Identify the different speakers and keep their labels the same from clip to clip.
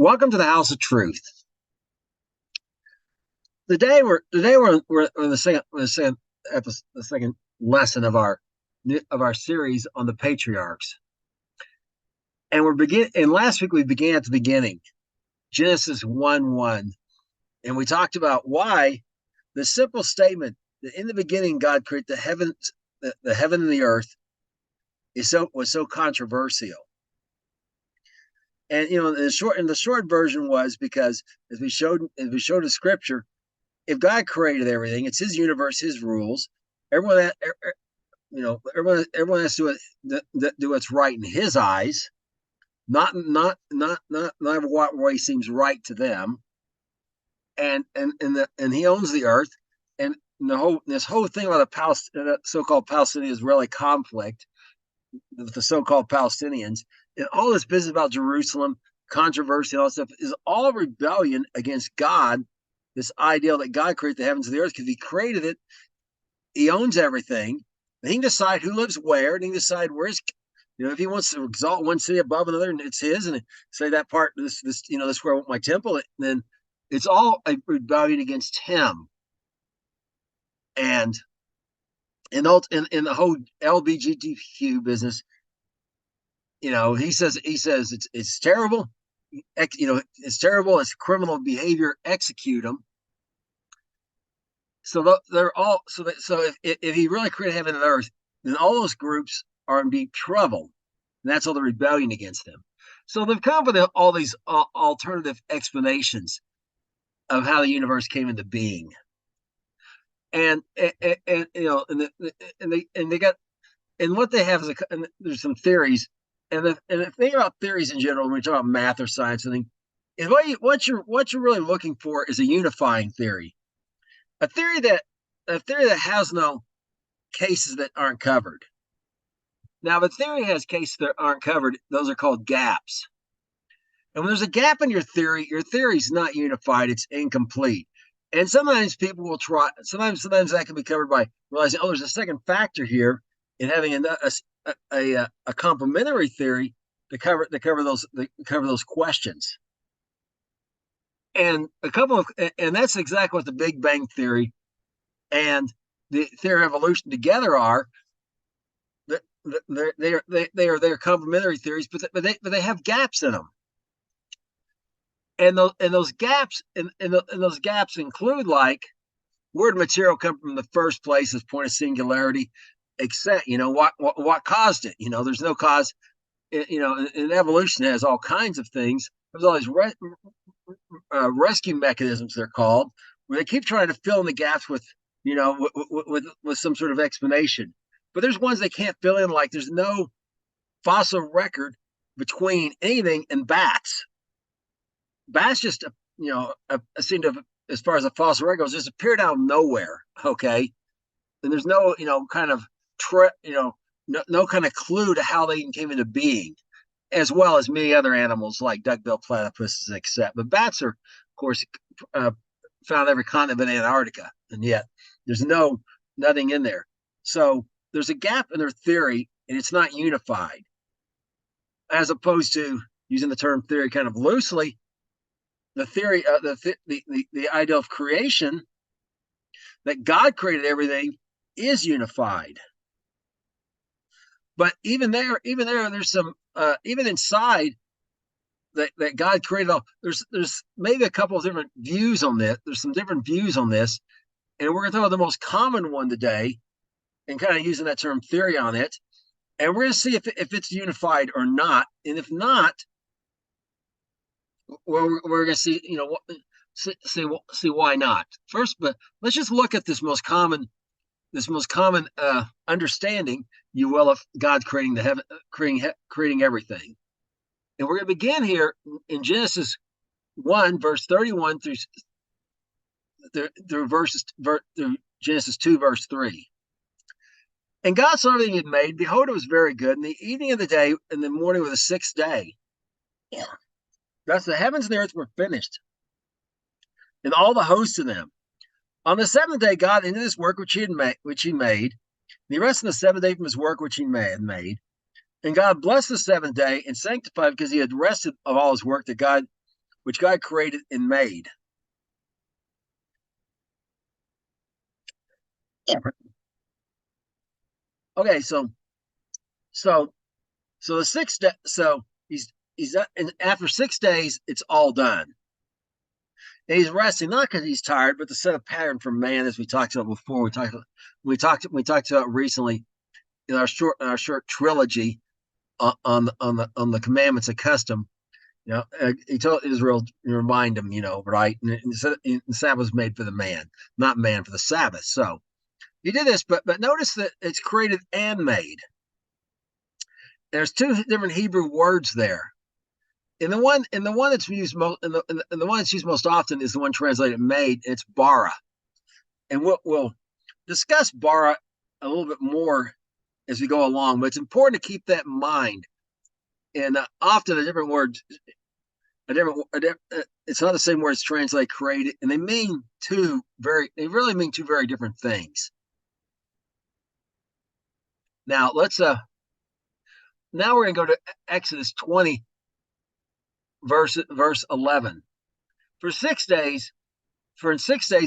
Speaker 1: Welcome to the House of Truth. Today we're in the second lesson of our series on the patriarchs, and last week we began at the beginning, Genesis 1:1, and we talked about why the simple statement that in the beginning God created the heaven and the earth was so controversial. And the short version was because as we showed in Scripture, if God created everything, it's His universe, His rules. Everyone, everyone has to do what's right in His eyes, not what way seems right to them. And He owns the earth, and this whole thing about the so-called Palestinian-Israeli conflict with the so-called Palestinians, and all this business about Jerusalem, controversy, and all that stuff is all rebellion against God. This ideal that God created the heavens and the earth, because He created it, He owns everything. And He can decide who lives where, and He can decide where's, if He wants to exalt one city above another, and it's His, and say that part, this where I want my temple, then it's all a rebellion against Him. And in the whole LGBTQ business, he says it's terrible. It's terrible. It's criminal behavior. Execute them. So they're all so if He really created heaven and earth, then all those groups are in deep trouble, and that's all the rebellion against them. So they've come up with all these alternative explanations of how the universe came into being, and they got, and what they have is there's some theories, and the thing about theories in general, when we talk about math or science, is what you're really looking for is a unifying theory. A theory that has no cases that aren't covered. Now, if a theory has cases that aren't covered, those are called gaps. And when there's a gap in your theory's not unified, it's incomplete. And sometimes people will try, sometimes that can be covered by realizing, there's a second factor here in having a complementary theory to cover those questions. And that's exactly what the Big Bang Theory and the theory of evolution together are. They're complementary theories, but they have gaps in them. And those gaps include, like, where did material come from in the first place as point of singularity, except what caused it. There's no cause. And evolution has all kinds of things. There's all these rescue mechanisms, they're called, where they keep trying to fill in the gaps with some sort of explanation. But there's ones they can't fill in, like there's no fossil record between anything and bats. Bats just seem to, as far as the fossil record goes, just appeared out of nowhere. Okay, and there's no kind of no kind of clue to how they came into being, as well as many other animals like duck-billed platypuses, except. But bats are, of course, found every continent in Antarctica, and yet there's nothing in there. So there's a gap in their theory, and it's not unified. As opposed to using the term theory kind of loosely, the theory, the idea of creation, that God created everything, is unified. But even there, there's some even inside that God created all. There's maybe a couple of different views on this. There's some different views on this, and we're going to talk about the most common one today, and kind of using that term theory on it. And we're going to see if it's unified or not. And if not, we're going to see see why not. First, but let's just look at this most common understanding, you will, of God creating the heaven, creating everything. And we're going to begin here in Genesis 1, verse 31 through Genesis 2, verse 3. And God saw everything He had made. Behold, it was very good. And the evening of the day and the morning were the sixth day. Yeah. Thus the heavens and the earth were finished, and all the hosts of them. On the seventh day, God ended His work which He made. And He rested on the seventh day from His work which He had made. And God blessed the seventh day and sanctified, because He had rested of all His work that God which God created and made. Okay, so the 6 day, so he's and after 6 days, it's all done. And he's resting not because he's tired, but to set a pattern for man, as we talked about before. We talked about recently in our short trilogy on the commandments of custom. He told Israel to remind them, right? And the Sabbath was made for the man, not man for the Sabbath. So he did this, but notice that it's created and made. There's two different Hebrew words there. And the one that's used most, and the one that's used most often is the one translated "made." It's bara, and we'll discuss bara a little bit more as we go along. But it's important to keep that in mind. And often a different word, it's not the same word as translate created, and they really mean two very different things. Now now we're going to go to Exodus 20, verse 11. For in 6 days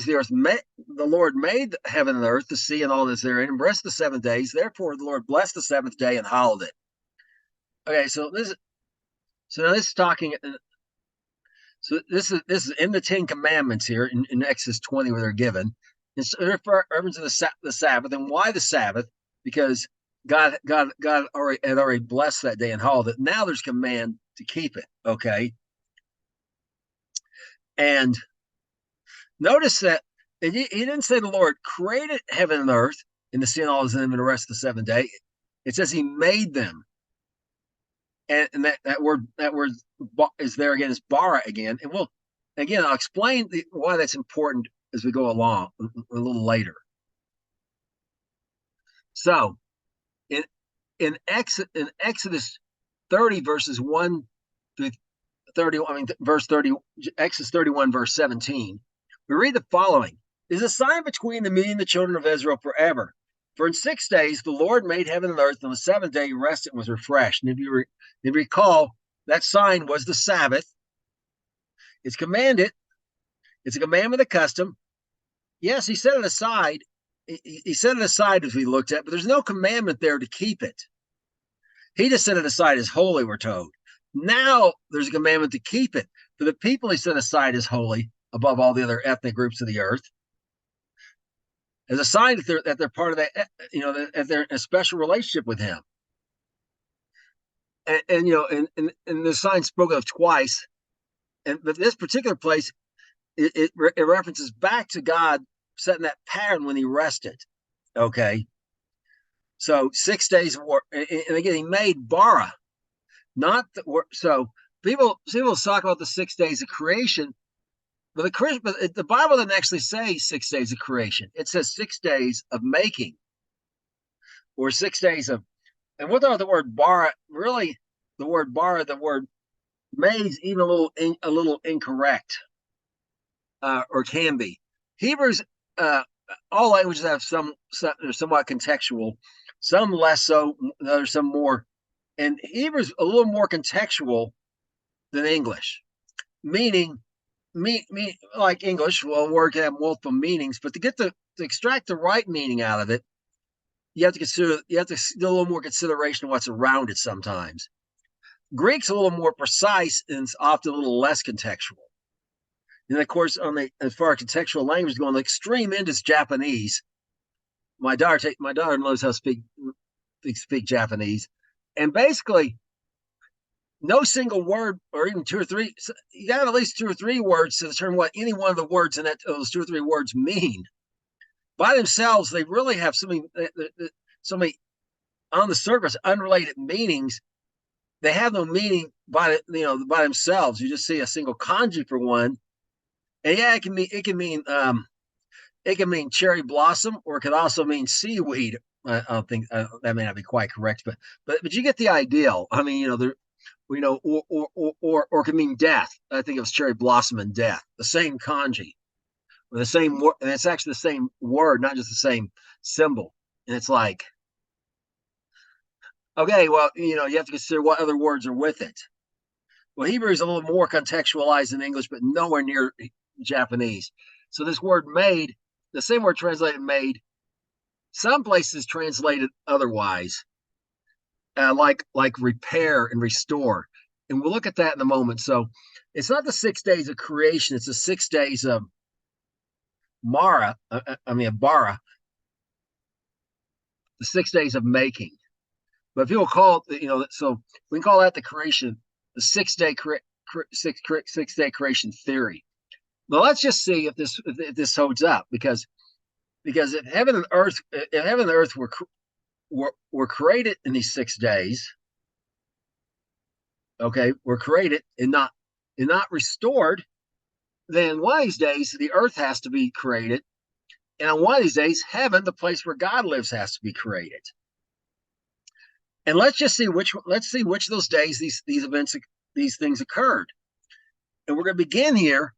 Speaker 1: the Lord made heaven and earth, the sea, and all that's therein, and rested the 7 days. Therefore the Lord blessed the seventh day and hallowed it. Okay, so this is talking. So this is in the Ten Commandments here in Exodus 20 where they're given. It's referring to the Sabbath. And why the Sabbath? Because God had already blessed that day and hallowed it. Now there's command to keep it. Okay. And notice that he didn't say the Lord created heaven and earth and the sea and all is in them and the rest of the 7th day. It says he made them. And that word is there again, is bara again. And I'll explain why that's important as we go along a little later. So in Exodus 30 verses 1 through 30, verse 30, Exodus 31 verse 17, we read the following: "Is a sign between me and the children of Israel forever. For in 6 days the Lord made heaven and earth, and on the 7th day he rested and was refreshed." And if you recall, that sign was the Sabbath. It's commanded. It's a commandment of custom. Yes, he set it aside. He set it aside as we looked at, but there's no commandment there to keep it. He just set it aside as holy, we're told. Now there's a commandment to keep it. For the people he set aside as holy above all the other ethnic groups of the earth, as a sign that they're part of that, that they're in a special relationship with him. And the sign spoken of twice, but this particular place, it references back to God setting that pattern when he rested. Okay, so 6 days of work, and again he made bara, not the work. So people talk about the 6 days of creation, but the Bible doesn't actually say 6 days of creation. It says 6 days of making, or 6 days of. And what about the word bara? Really, the word bara, the word made is even a little incorrect, or can be. Hebrews, all languages have some somewhat contextual, some less so, others some more. And Hebrew's a little more contextual than English, meaning like English, well, a word can have multiple meanings, but to extract the right meaning out of it, you have to do a little more consideration of what's around it sometimes. Greek's a little more precise and it's often a little less contextual. And of course, as far as contextual language going, the extreme end is Japanese. My daughter knows how to speak Japanese, and basically, no single word, or even two or three. You got at least 2 or 3 words to determine what any one of the words in those 2 or 3 words mean. By themselves, they really have so many on the surface unrelated meanings. They have no meaning by themselves. You just see a single kanji for one, and yeah, it can mean cherry blossom, or it could also mean seaweed. I don't think that may not be quite correct, but you get the idea. I mean, or it can mean death. I think it was cherry blossom and death, the same kanji, or the same word, and it's actually the same word, not just the same symbol. And it's like, okay, well, you have to consider what other words are with it. Well, Hebrew is a little more contextualized than English, but nowhere near Japanese. So this word made, the same word translated made, some places translated otherwise, like repair and restore. And we'll look at that in a moment. So it's not the 6 days of creation, it's the 6 days of Bara, the 6 days of making. But people call it, so we can call that the creation, the 6 day 6 day creation theory. Well, let's just see if this holds up, because if heaven and earth were created in these 6 days, okay, were created and not restored, then one of these days the earth has to be created, and on one of these days heaven, the place where God lives, has to be created. And let's see which of those days these things occurred. And we're going to begin here.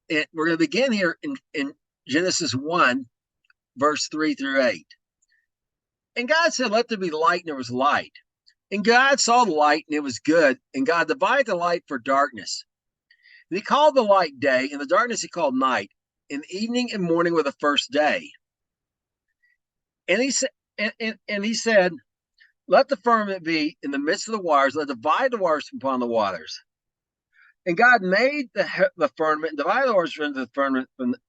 Speaker 1: In Genesis 1, verse 3 through 8. And God said, "Let there be light," and there was light. And God saw the light, and it was good. And God divided the light for darkness. And he called the light day, and the darkness he called night. And evening and morning were the first day. And he said, "Let the firmament be in the midst of the waters, let divide the waters upon the waters." And God made the firmament and divided the waters from the firmament from the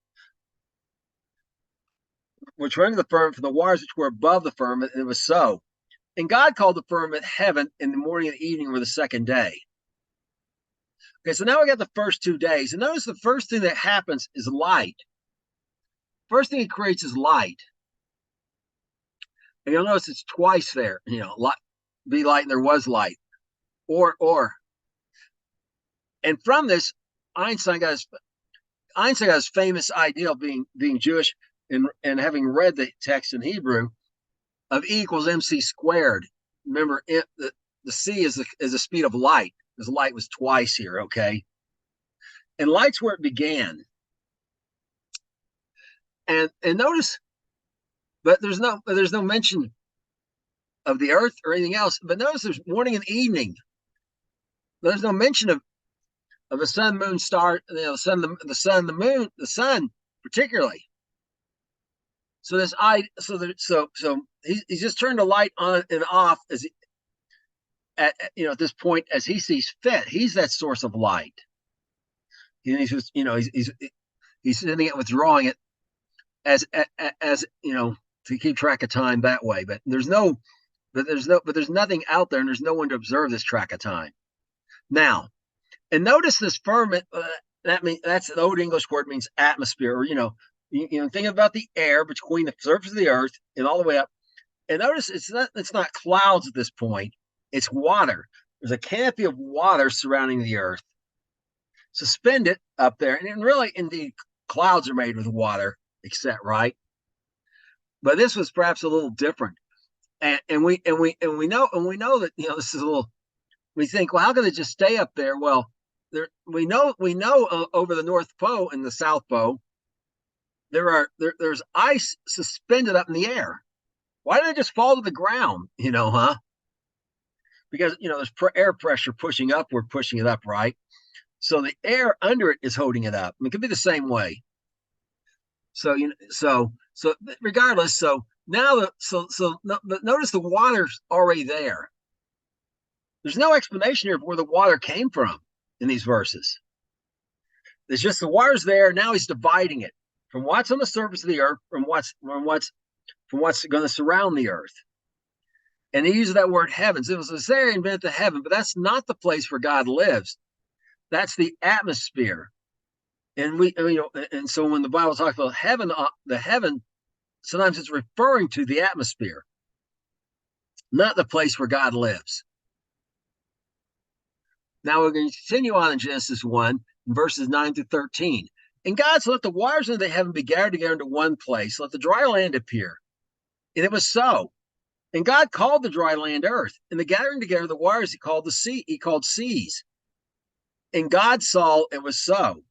Speaker 1: waters which were above the firmament, and it was so. And God called the firmament heaven, and the morning and the evening were the second day. Okay, so now we got the first 2 days. And notice the first thing that happens is light. First thing it creates is light. And you'll notice it's twice there. Light, be light, and there was light. Or. And from this, Einstein got his famous idea of being Jewish, and having read the text in Hebrew, of E equals mc squared. Remember, the c is the speed of light, because light was twice here, okay? And light's where it began. And notice, but there's no mention of the earth or anything else. But notice there's morning and evening. There's no mention of the sun, moon, star, the sun, the moon, the sun particularly. So he's just turned the light on and off at this point as he sees fit. He's that source of light. And he's just he's sending it, withdrawing it as to keep track of time that way. But there's nothing out there, and there's no one to observe this track of time. Now, and notice this firmament. That's an old English word, means atmosphere, or think about the air between the surface of the earth and all the way up. And notice it's not clouds at this point. It's water. There's a canopy of water surrounding the earth, suspended up there. And really, indeed, clouds are made with water, except, right? But this was perhaps a little different. And we know that this is a little. We think, well, how can it just stay up there? Well, we know over the North Pole and the South Pole, there's ice suspended up in the air. Why didn't it just fall to the ground? Because there's air pressure pushing upward, pushing it up, right? So the air under it is holding it up. It could be the same way. So regardless, so now but notice the water's already there. There's no explanation here of where the water came from in these verses. It's just the water's there. Now he's dividing it from what's on the surface of the earth, from what's going to surround the earth. And he uses that word heavens. It was a Caesarian invented the heaven, but that's not the place where God lives. That's the atmosphere. And and so when the Bible talks about heaven, the heaven, sometimes it's referring to the atmosphere, not the place where God lives. Now we're going to continue on in Genesis 1, verses 9 through 13. And God said, "Let the waters of the heaven be gathered together into one place. Let the dry land appear." And it was so. And God called the dry land earth, and the gathering together of the waters he called seas. And God saw it was so.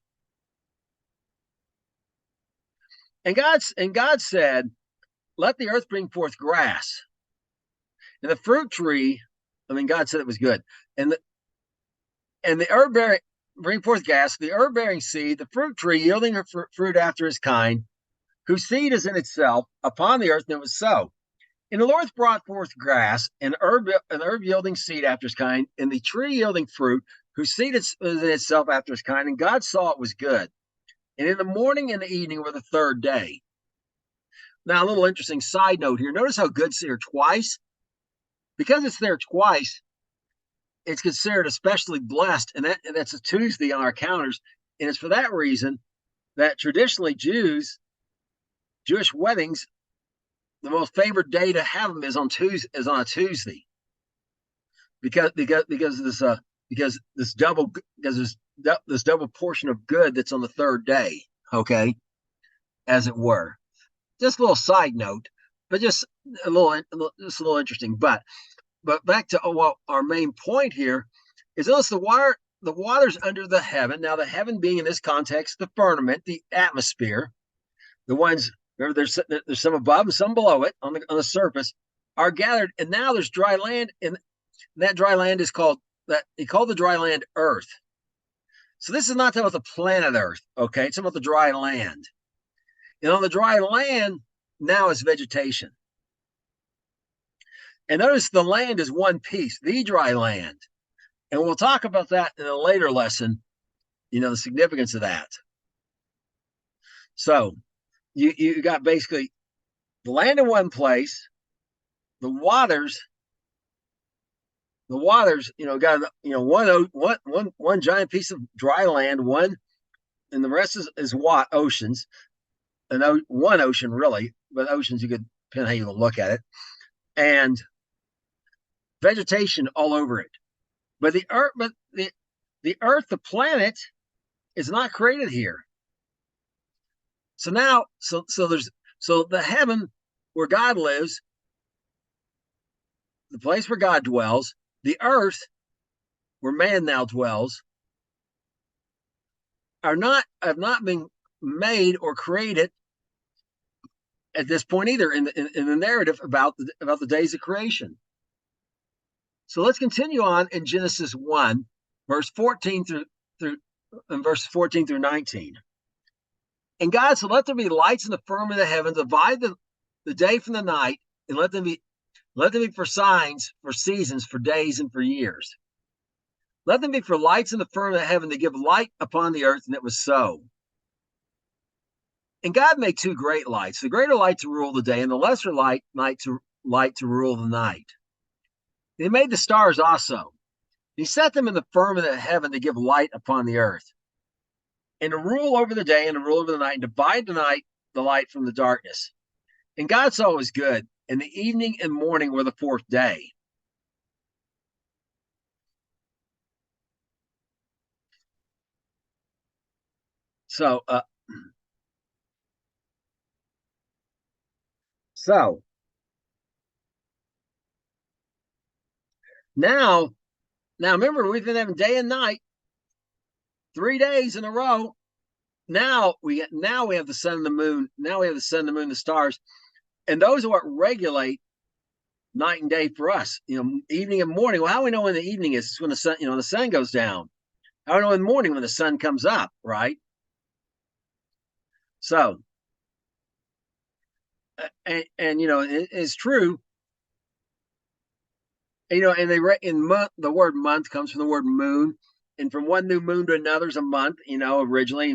Speaker 1: And God said, "Let the earth bring forth grass, and the fruit tree." God said it was good. And And the herb bearing bring forth gas, the herb bearing seed, the fruit tree yielding her fruit after his kind, whose seed is in itself upon the earth, and it was so. And the Lord brought forth grass, and herb yielding seed after his kind, and the tree yielding fruit, whose seed is in itself after his kind. And God saw it was good. And in the morning and the evening were the third day. Now, a little interesting side note here. Notice how good's there twice. Because it's there twice, it's considered especially blessed, and that's a Tuesday on our calendars. And it's for that reason that traditionally Jewish weddings, the most favored day to have them is on a Tuesday, because this double portion of good that's on the third day. Okay, as it were. Just a little side note, but just a little interesting. But back to what our main point here is, notice the waters under the heaven. Now, the heaven being in this context the firmament, the atmosphere, the ones there's some above and some below it on the surface, are gathered, and now there's dry land, and that dry land is called the dry land earth. So this is not talking about the planet Earth, okay? It's about the dry land. And on the dry land now is vegetation. And notice the land is one piece, the dry land. And we'll talk about that in a later lesson, the significance of that. So you got basically the land in one place, the waters, got one giant piece of dry land, and the rest is what oceans, and one ocean really, but oceans, you could depend how you look at it, and vegetation all over it. But the earth, the planet, is not created here. So now, so the heaven where God lives, the place where God dwells, the earth where man now dwells, have not been made or created at this point either in the narrative about the days of creation. So let's continue on in Genesis 1, verse 14 through 19. And God said, let there be lights in the firmament of the heavens, divide the day from the night, and let them be for signs, for seasons, for days, and for years. Let them be for lights in the firmament of heaven to give light upon the earth, and it was so. And God made two great lights, the greater light to rule the day, and the lesser light to rule the night. And he made the stars also. He set them in the firmament of heaven to give light upon the earth, and to rule over the day and to rule over the night, and divide the light from the darkness. And God saw it was good, and the evening and morning were the fourth day. So now remember, we've been having day and night 3 days in a row. Now we have the sun and the moon. Now we have the sun, the moon, the stars, and those are what regulate night and day for us. Evening and morning. Well, how do we know when the evening is? It's when the sun, the sun goes down. How do we know in the morning? When the sun comes up, right? So, and it's true. And the word month comes from the word moon, and from one new moon to another is a month. Originally,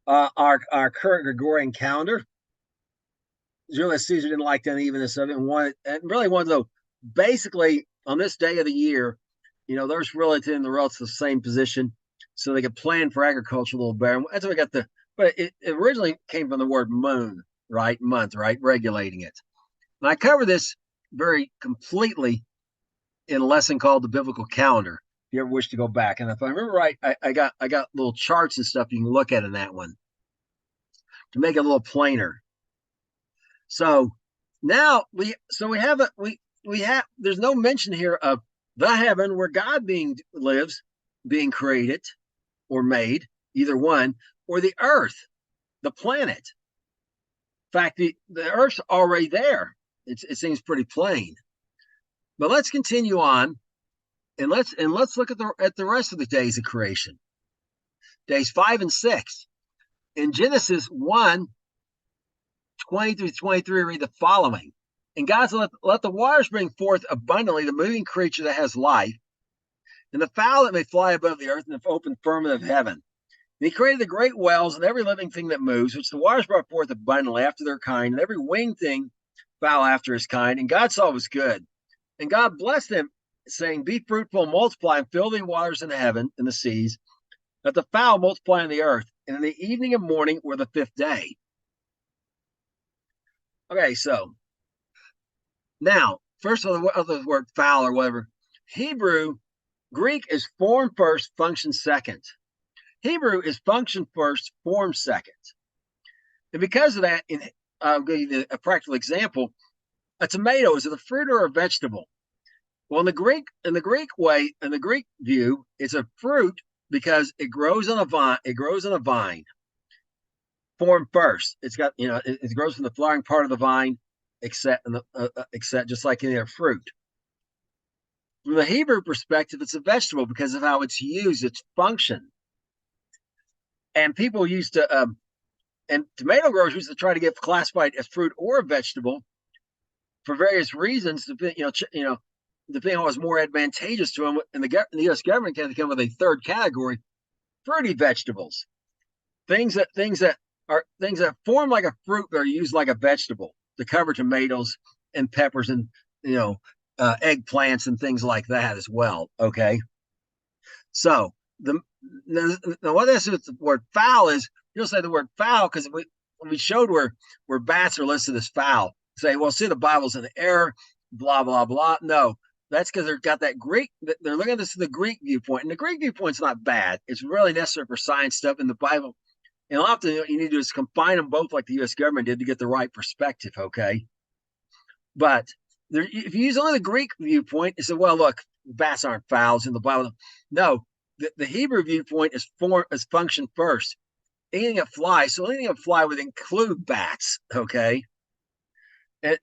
Speaker 1: our current Gregorian calendar, Julius Caesar didn't like the unevenness of it, and really wanted to basically on this day of the year, there's relative in the relative same position, so they could plan for agriculture a little better. That's what we got but it originally came from the word moon, right? Month, right? Regulating it. And I cover this very completely in a lesson called the biblical calendar, if you ever wish to go back. And if I remember right, I got little charts and stuff you can look at in that one to make it a little plainer. So now there's no mention here of the heaven where God lives, being created or made, either one, or the earth, the planet. In fact, the earth's already there. It seems pretty plain. But let's continue on And let's look at the rest of the days of creation. Days 5 and 6. In Genesis 1, 20 through 23, read the following. And God said, let the waters bring forth abundantly the moving creature that has life, and the fowl that may fly above the earth, and the open firmament of heaven. And he created the great whales and every living thing that moves, which the waters brought forth abundantly after their kind, and every winged thing fowl after his kind. And God saw it was good. And God blessed them, saying, be fruitful and multiply, and fill the waters in heaven and the seas, let the fowl multiply on the earth. And in the evening and morning were the fifth day. Okay, so now, first of the word fowl or whatever, Greek is form first, function second. Hebrew is function first, form second. And because of that, I'll give you a practical example. A tomato, is it a fruit or a vegetable? Well, in the Greek view, it's a fruit because it grows on a vine. It grows on a vine. Form first. It's got, it grows from the flowering part of the vine, except just like any other fruit. From the Hebrew perspective, it's a vegetable because of how it's used, its function. And people used to, and tomato growers used to try to get classified as fruit or a vegetable for various reasons. Depending on what was more advantageous to them. And the U.S. government can come with a third category: fruity vegetables, things that form like a fruit but are used like a vegetable to cover tomatoes and peppers and eggplants and things like that as well. Okay, so what this is, the word fowl is, you'll say the word fowl because we showed where bats are listed as fowl. Say, well, see, the Bible's in error, blah blah blah. No, that's because they've got that Greek. They're looking at this from the Greek viewpoint, and the Greek viewpoint's not bad. It's really necessary for science stuff in the Bible. And often what you need to do is combine them both, like the U.S. government did, to get the right perspective. Okay, but if you use only the Greek viewpoint, you say, well, look, bats aren't fowls in the Bible. No, the Hebrew viewpoint is function first. Anything that flies, so anything that fly would include bats. Okay, and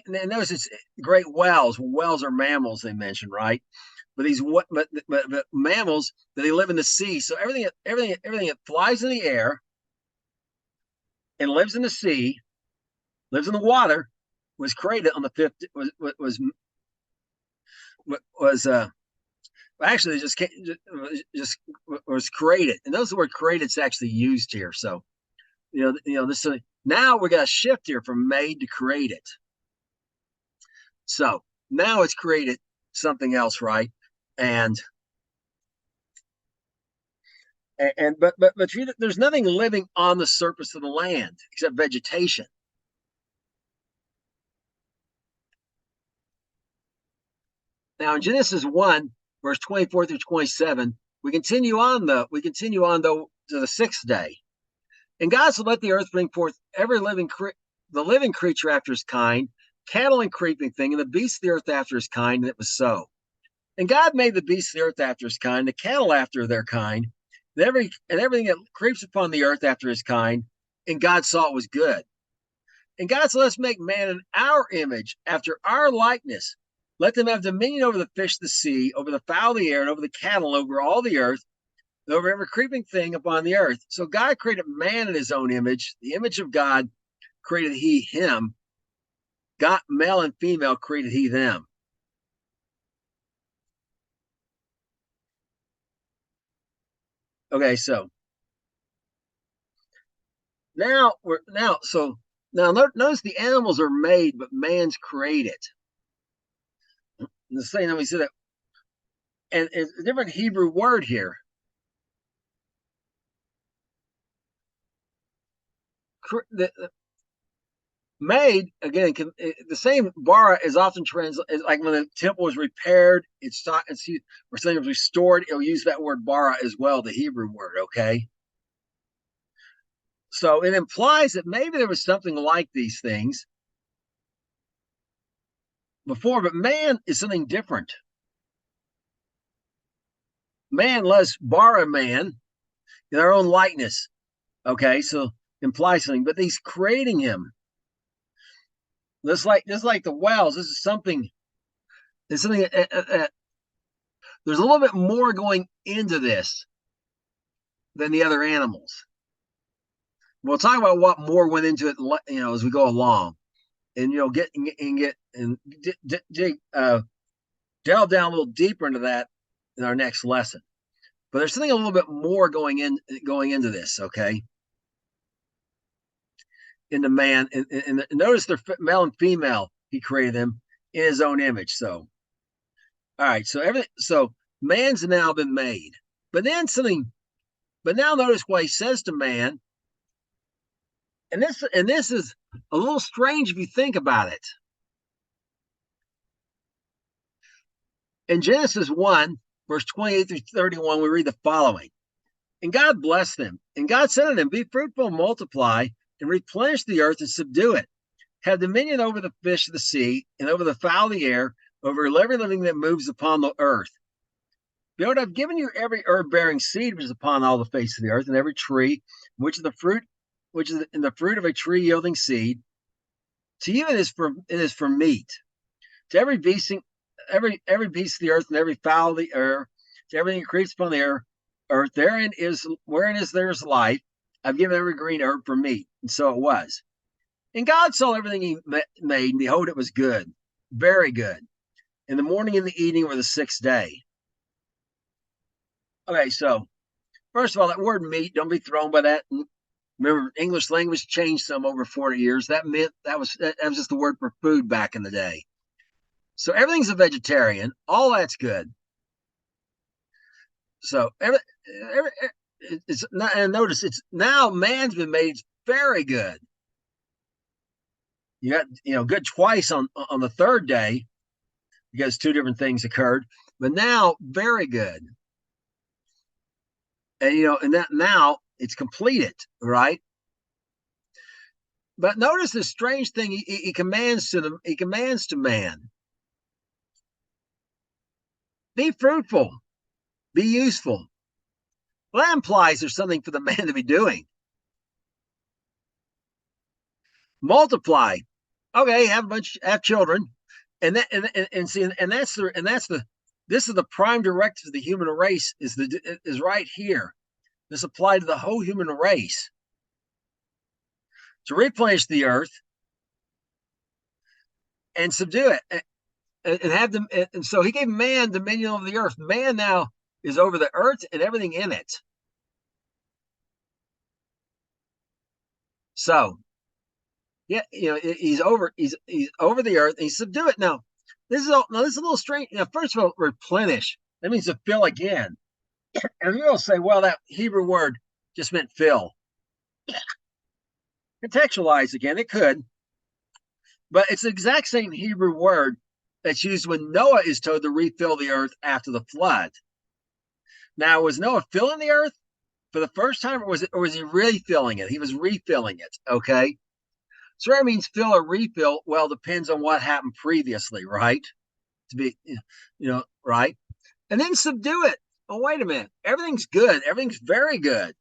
Speaker 1: notice it's great whales. Whales are mammals, they mentioned, right? But but mammals, that they live in the sea. So everything that flies in the air and lives in the sea, lives in the water, was created on the fifth. Was actually just was created. And notice the word created is actually used here. So this. Now we got a shift here from made to created. So now it's created something else, right? But there's nothing living on the surface of the land except vegetation. Now in Genesis 1, verse 24 through 27, we continue on though to the sixth day. And God said, let the earth bring forth every living creature after his kind, cattle and creeping thing, and the beasts of the earth after his kind, and it was so. And God made the beasts of the earth after his kind, the cattle after their kind, and everything that creeps upon the earth after his kind, and God saw it was good. And God said, let's make man in our image, after our likeness. Let them have dominion over the fish of the sea, over the fowl of the air, and over the cattle, over all the earth, and over every creeping thing upon the earth. So God created man in his own image. The image of God created he him. God, male and female, created he them. Okay, so now notice the animals are made, but man's created. The same, we said that, and it's a different Hebrew word here. Made, again, the same bara is often translated, like when the temple was repaired, or something was restored, it'll use that word bara as well, the Hebrew word. Okay, so it implies that maybe there was something like these things before, but man is something different. Man, let's bara man in our own likeness. Okay, so implies something, but he's creating him. Just like the whales, this is something. It's something there's a little bit more going into this than the other animals. We'll talk about what more went into it, as we go along, and delve down a little deeper into that in our next lesson. But there's something a little bit more going into this, okay? Into man, and notice they're male and female. He created them in his own image. So, all right. So man's now been made, but then something. But now notice what he says to man, and this is a little strange if you think about it. In Genesis 1, verse 28 through 31, we read the following. And God blessed them, and God said to them, be fruitful and multiply, and replenish the earth and subdue it. Have dominion over the fish of the sea, and over the fowl of the air, over every living that moves upon the earth. Behold, I've given you every herb bearing seed which is upon all the face of the earth, and every tree, which is in the fruit of a tree yielding seed. To you it is for meat. To every beast of the earth, and every fowl of the air, to everything that creeps upon the earth, wherein there is life. I've given every green herb for meat. And so it was. And God saw everything he made, and behold, it was good, very good. In the morning and the evening were the sixth day. Okay, so first of all, that word meat, don't be thrown by that. Remember, English language changed some over 40 years. That was just the word for food back in the day. So everything's a vegetarian. All that's good. So it's not, and notice it's now man's been made very good. You got good twice on the third day because two different things occurred, but now very good. And that now it's completed, right? But notice the strange thing he commands to them. He commands to man, be fruitful, be useful. Well, that implies there's something for the man to be doing. Multiply. Okay, have children, and this is the prime directive of the human race is right here. This applied to the whole human race to replenish the earth and subdue it, and have them. And so he gave man dominion over the earth. Man now is over the earth and everything in it. So, yeah, he's over the earth and he subdue it. Now, this is a little strange. First of all, replenish. That means to fill again. And you'll say, well, that Hebrew word just meant fill. Contextualize again, it could. But it's the exact same Hebrew word that's used when Noah is told to refill the earth after the flood. Now, was Noah filling the earth for the first time, or was he really filling it? He was refilling it, okay? So that means fill or refill. Well, depends on what happened previously, right? To be, right? And then subdue it. Oh, wait a minute. Everything's good. Everything's very good.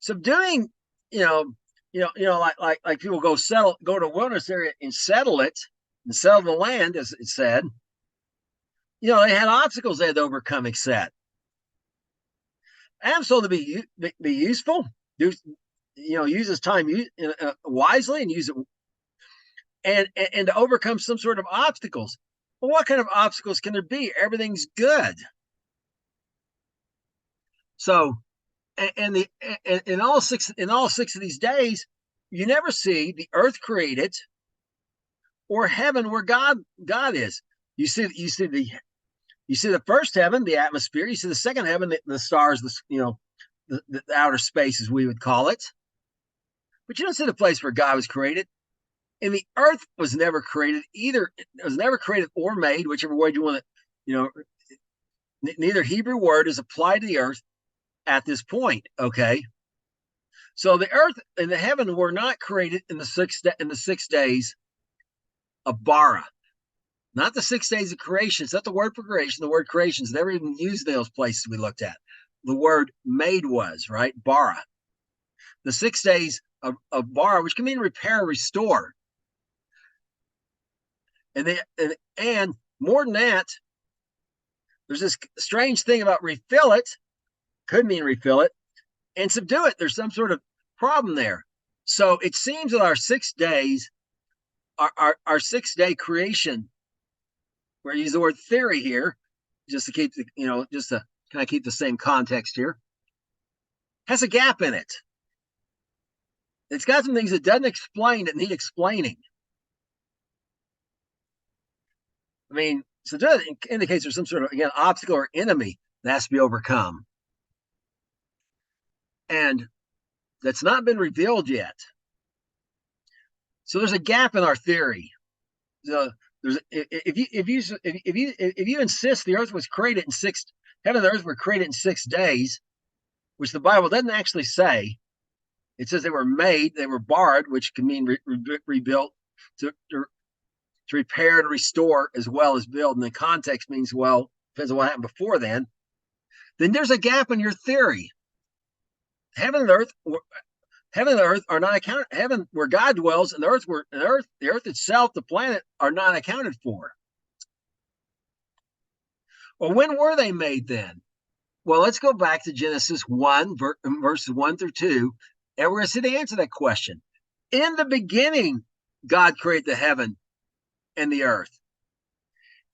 Speaker 1: Subduing, like people go to a wilderness area and settle the land, as it said. They had obstacles they had to overcome, except. Adam's told to be useful, use his time wisely and use it and to overcome some sort of obstacles. Well, what kind of obstacles can there be? Everything's good. So, and in all six of these days, you never see the earth created or heaven where God is. You see the first heaven, the atmosphere. You see the second heaven, the stars, the outer space, as we would call it. But you don't see the place where God was created. And the earth was never created either. It was never created or made, whichever way you want to, neither Hebrew word is applied to the earth at this point, okay? So the earth and the heaven were not created in the 6 days of bara. Not the 6 days of creation. It's not the word for creation. The word creation is never even used in those places we looked at. The word made was, right? Bara. The 6 days of bara, which can mean repair, restore. And more than that, There's this strange thing about refill it, could mean refill it, and subdue it. There's some sort of problem there. So it seems that our 6 days, our 6-day creation, we're use the word theory here, just to keep the, just to kind of keep the same context here, has a gap in it. It's got some things that doesn't explain that need explaining. I mean, so that indicates there's some sort of, again, obstacle or enemy that has to be overcome. And that's not been revealed yet. So there's a gap in our theory. So if you insist the earth was created in heaven and earth were created in 6 days, which the Bible doesn't actually say. It says they were made, they were barred, which can mean rebuilt, to repair and restore as well as build. And the context means, well, depends on what happened before then. Then there's a gap in your theory. Heaven and earth are not accounted. Heaven, where God dwells, and the earth itself, the planet, are not accounted for. Well, when were they made then? Well, let's go back to Genesis 1, verses 1 through 2, and we're going to see the answer to that question. In the beginning, God created the heaven and the earth.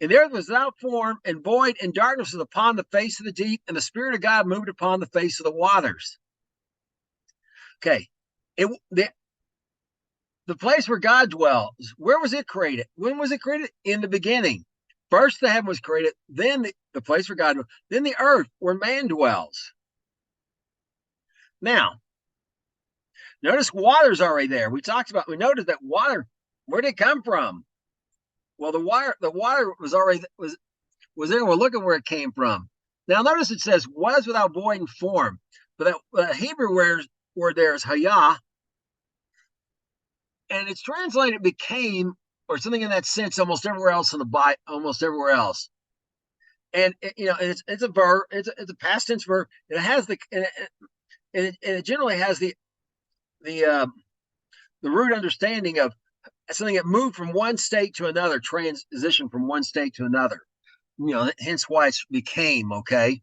Speaker 1: And the earth was without form and void, and darkness was upon the face of the deep, and the Spirit of God moved upon the face of the waters. Okay, the place where God dwells, where was it created? When was it created? In the beginning. First the heaven was created, then the place where God dwells, then the earth where man dwells. Now, notice water's already there. We noted that water, where did it come from? Well, the water was there. We're looking where it came from. Now, notice it says was without void and form, but the Hebrew word there is hayah, and it's translated became or something in that sense almost everywhere else in the Bible, almost everywhere else. And it's a verb. It's a past tense verb. It has it generally has the root understanding of something that moved from one state to another, transition from one state to another. Hence why it became. Okay.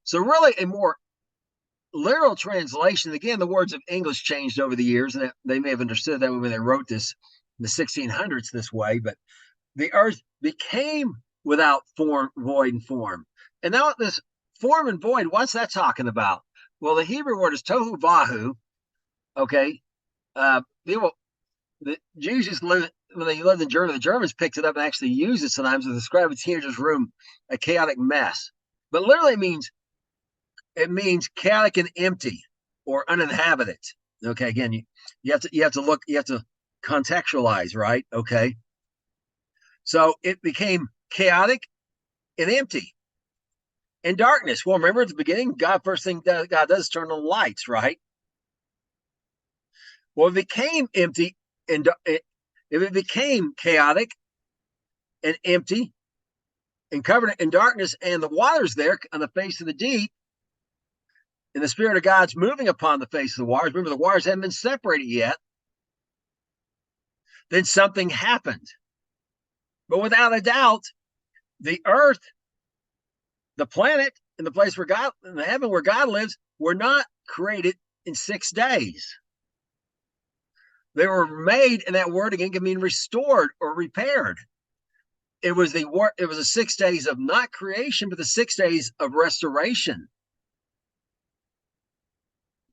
Speaker 1: So really, a more literal translation. Again, the words of English changed over the years, and they may have understood that when they wrote this in the 1600s this way. But the earth became without form, void, and form. And now this form and void, what's that talking about? Well, the Hebrew word is tohu vahu. Okay, the Jews just when they lived in Germany, the Germans picked it up and actually used it sometimes to describe a teenager's room, a chaotic mess. But literally it means chaotic and empty or uninhabited. Okay, again, you have to contextualize, right? Okay. So it became chaotic and empty. And darkness. Well, remember at the beginning, first thing God does is turn on lights, right? Well, it became empty, and if it became chaotic and empty and covered in darkness, and the water's there on the face of the deep, and the Spirit of God's moving upon the face of the waters. Remember, the waters haven't been separated yet. Then something happened. But without a doubt, the earth, the planet, and the place where God, in the heaven where God lives, were not created in 6 days. They were made, and that word again can mean restored or repaired. It was the 6 days of not creation, but the 6 days of restoration.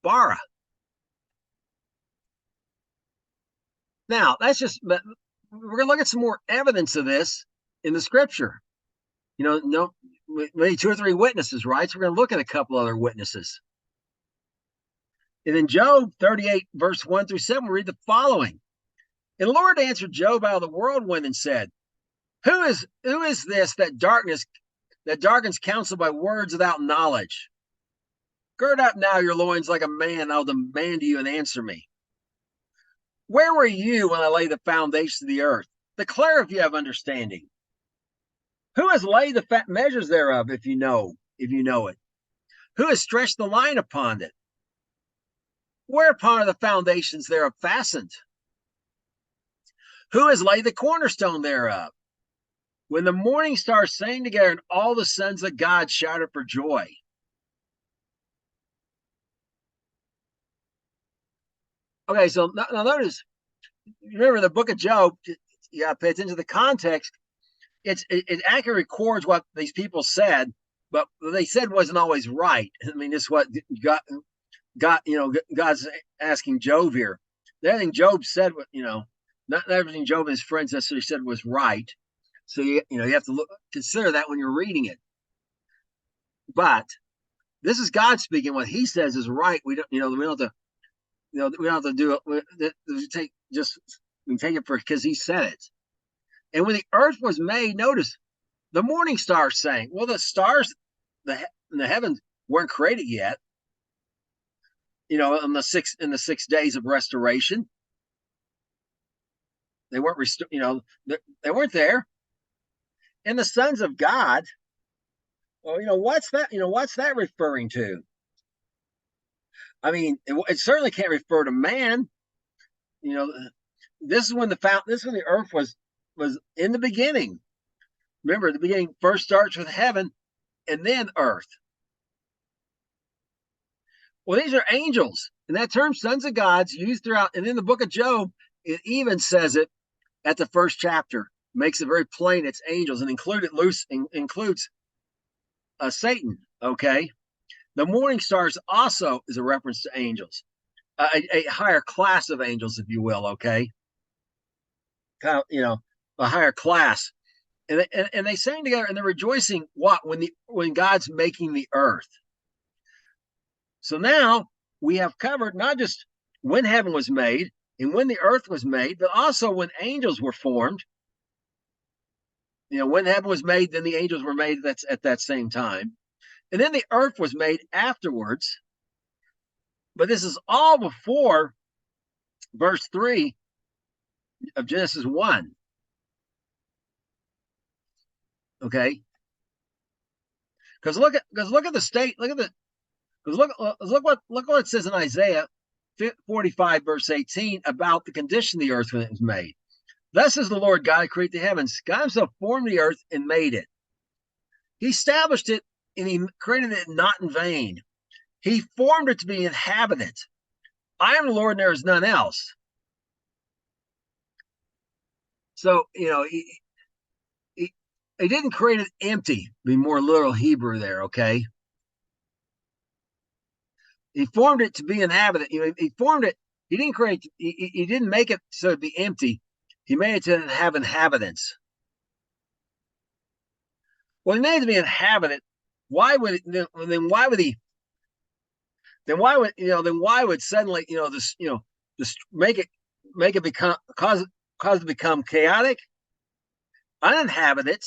Speaker 1: Bara. Now, we're going to look at some more evidence of this in the scripture. Maybe 2 or 3 witnesses, right? So we're going to look at a couple other witnesses. And in Job 38, verse 1 through 7, we read the following. And the Lord answered Job out of the whirlwind and said, Who is this that darkens counsel by words without knowledge? Gird up now your loins like a man, I'll demand you and answer me. Where were you when I laid the foundations of the earth? Declare if you have understanding. Who has laid the fat measures thereof, if you know it? Who has stretched the line upon it? Whereupon are the foundations thereof fastened? Who has laid the cornerstone thereof? when the morning stars sang together and all the sons of God shouted for joy. Okay, so now notice, remember the book of Job, you got to pay attention to the context. It accurately records what these people said, but what they said wasn't always right. I mean, this is what God's asking Job here. Everything Job said, not everything Job and his friends necessarily said was right. So you have to consider that when you're reading it. But this is God speaking. What He says is right. We don't have to we don't have to do it. We take it for because He said it. And when the earth was made, notice the morning stars sang. Well, the stars in the heavens weren't created yet. In the 6 days of restoration, they weren't they weren't there. And the sons of God, well, what's that? What's that referring to? I mean, it certainly can't refer to man. This is when the earth was in the beginning. Remember, the beginning first starts with heaven and then earth. Well, these are angels, and that term "sons of gods" used throughout, and in the book of Job, it even says it at the first chapter, makes it very plain it's angels, and includes Satan. Okay, the morning stars also is a reference to angels, a higher class of angels, if you will. Okay, a higher class, and they sang together, and they're rejoicing. When God's making the earth. So now we have covered not just when heaven was made and when the earth was made, but also when angels were formed. When heaven was made, then the angels were made at that same time. And then the earth was made afterwards. But this is all before verse 3 of Genesis 1. Okay? Because look at the state, look what it says in Isaiah 45, verse 18, about the condition of the earth when it was made. Thus is the Lord God who created the heavens. God Himself formed the earth and made it. He established it and He created it not in vain. He formed it to be inhabited. I am the Lord and there is none else. So, He didn't create it empty, be more literal Hebrew there, okay? He formed it to be inhabited. He formed it. He didn't create. He didn't make it so it'd be empty. He made it to have inhabitants. Well, He made it to be inhabited. Why would then? Why would He? Then why would Then why would suddenly just make it become cause it to become chaotic, uninhabited,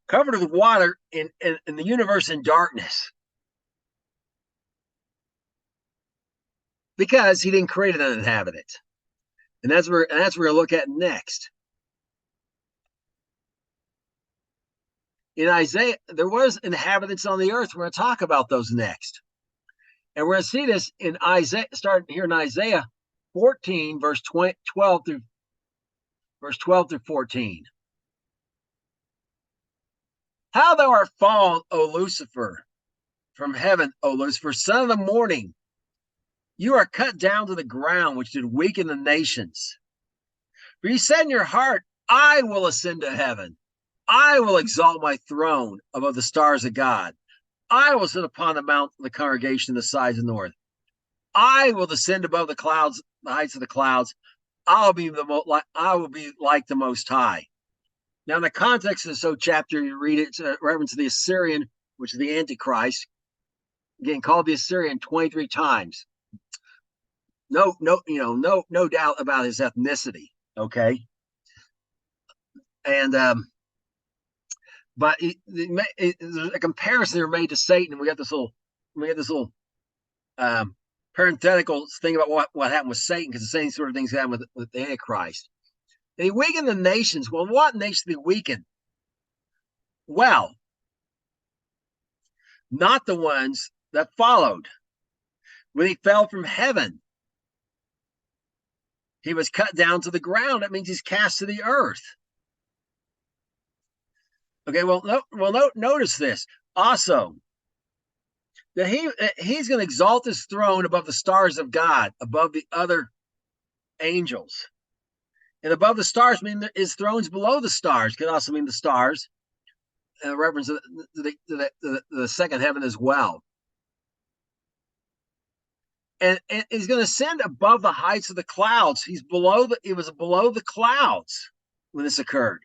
Speaker 1: covered with water, in the universe in darkness? Because He didn't create it uninhabited. And that's where we'll look at next. In Isaiah, there was inhabitants on the earth. We're going to talk about those next. And we're going to see this in Isaiah, starting here in Isaiah 14, verse 12 through 14. How thou art fallen, O Lucifer, from heaven, O Lucifer, son of the morning. You are cut down to the ground, which did weaken the nations. For you said in your heart, I will ascend to heaven. I will exalt my throne above the stars of God. I will sit upon the mount of the congregation in the sides of the north. I will descend above the clouds, the heights of the clouds. I will be like the Most High. Now, in the context of this whole chapter, you read it, it's a reference to the Assyrian, which is the Antichrist, again called the Assyrian 23 times. No doubt about his ethnicity. Okay, and but there's a comparison they're made to Satan. We got this little parenthetical thing about what happened with Satan, because the same sort of things happened with the Antichrist. And He weakened the nations. Well, what nation did He weaken? Well, not the ones that followed. When He fell from heaven, He was cut down to the ground. That means He's cast to the earth. Okay, notice this also, that he's going to exalt his throne above the stars of God, above the other angels. And above the stars mean his throne's below the stars. Could also mean the stars, reference to the second heaven as well. And he's going to ascend above the heights of the clouds. It was below the clouds when this occurred.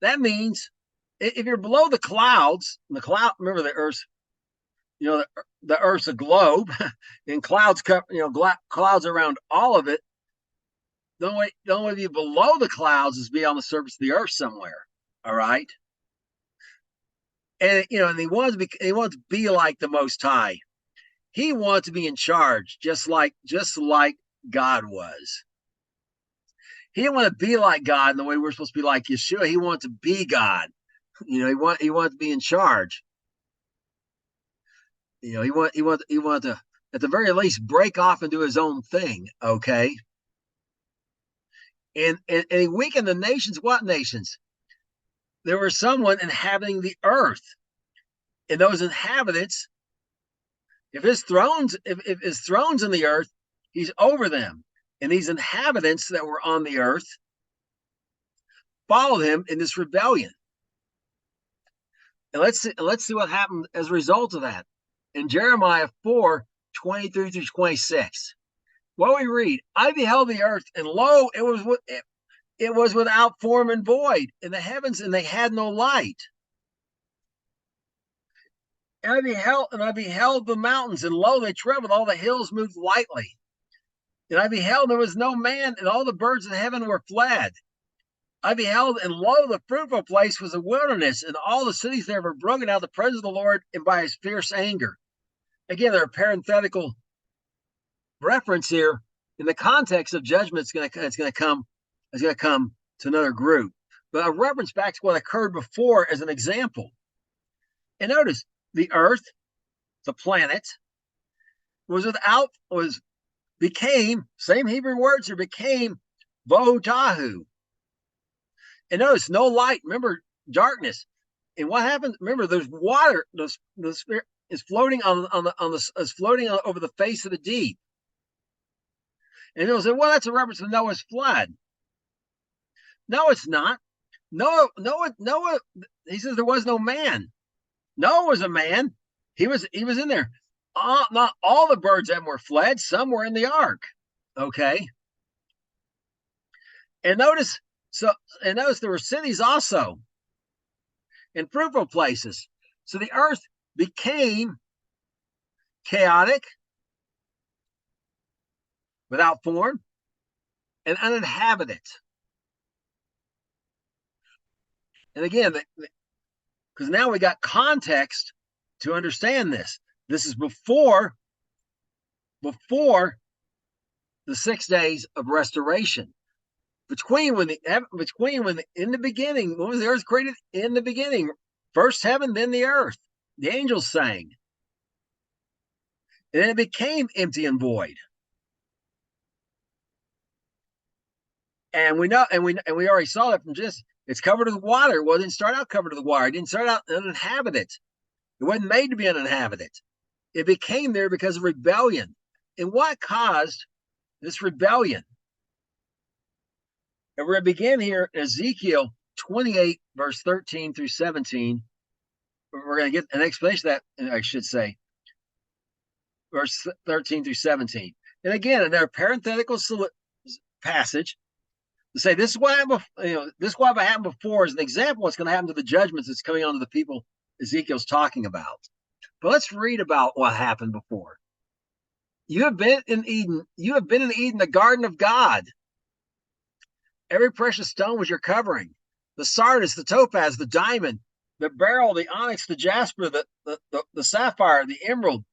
Speaker 1: That means if you're below the clouds, remember the Earth, the Earth's a globe, and clouds clouds around all of it. The only way to be below the clouds is be on the surface of the Earth somewhere. All right. And and he wants to be like the Most High. He wants to be in charge, just like God was. He didn't want to be like God in the way we're supposed to be like Yeshua. He wanted to be God. He wanted to be in charge. He wanted to, at the very least, break off and do his own thing. Okay. And he weakened the nations. What nations? There was someone inhabiting the earth, and those inhabitants, if his throne's in the earth, he's over them. And these inhabitants that were on the earth followed him in this rebellion. And let's see what happened as a result of that. In Jeremiah 4:23 through 26, what we read, I beheld the earth, and lo, it was without form and void in the heavens, and they had no light. And I beheld the mountains, and lo, they trembled, all the hills moved lightly. And I beheld, there was no man, and all the birds of heaven were fled. I beheld, and lo, the fruitful place was a wilderness, and all the cities there were broken out of the presence of the Lord and by his fierce anger. Again, there are parenthetical reference here in the context of judgment. It's going to come to another group, but a reference back to what occurred before as an example. And notice the earth, the planet, became, same Hebrew words here, became Bohu Tahu. And notice no light. Remember, darkness. And what happened? Remember, there's water. The Spirit is floating floating over the face of the deep. And they'll say, well, that's a reference to Noah's flood. No, it's not. Noah, he says there was no man. Noah was a man. He was in there. Not all the birds that were fled. Some were in the ark. Okay. And notice there were cities also and fruitful places. So the earth became chaotic, without form, and uninhabited. And again, because now we got context to understand this. This is before the 6 days of restoration. Between when in the beginning, when was the earth created? In the beginning, first heaven, then the earth. The angels sang, and it became empty and void. And we already saw that from just it's covered with water. Well, it didn't start out covered with water. It didn't start out uninhabited. It wasn't made to be uninhabited. It became there because of rebellion. And what caused this rebellion? And we're going to begin here in Ezekiel 28, verse 13 through 17. We're going to get an explanation of that, I should say, verse 13 through 17. And again, in their parenthetical passage, to say this is what happened before is an example of what's going to happen to the judgments that's coming onto the people Ezekiel's talking about. But let's read about what happened before. You have been in Eden. You have been in Eden, the garden of God. Every precious stone was your covering. The sardis, the topaz, the diamond, the beryl, the onyx, the jasper, the sapphire, the emerald,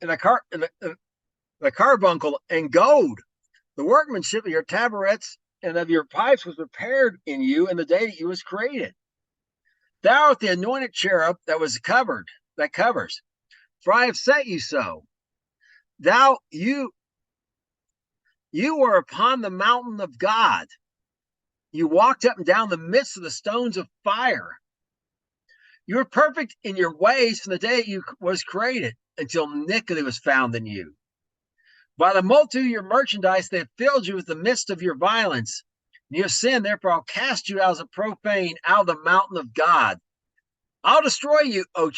Speaker 1: and the carbuncle, and gold. The workmanship of your tabrets and of your pipes was prepared in you in the day that you was created. Thou art the anointed cherub that covers. For I have set you so. You were upon the mountain of God. You walked up and down the midst of the stones of fire. You were perfect in your ways from the day you was created until iniquity was found in you. By the multitude of your merchandise, they have filled you with the midst of your violence. You have sinned, therefore I'll cast you out as a profane out of the mountain of God. I'll destroy you, O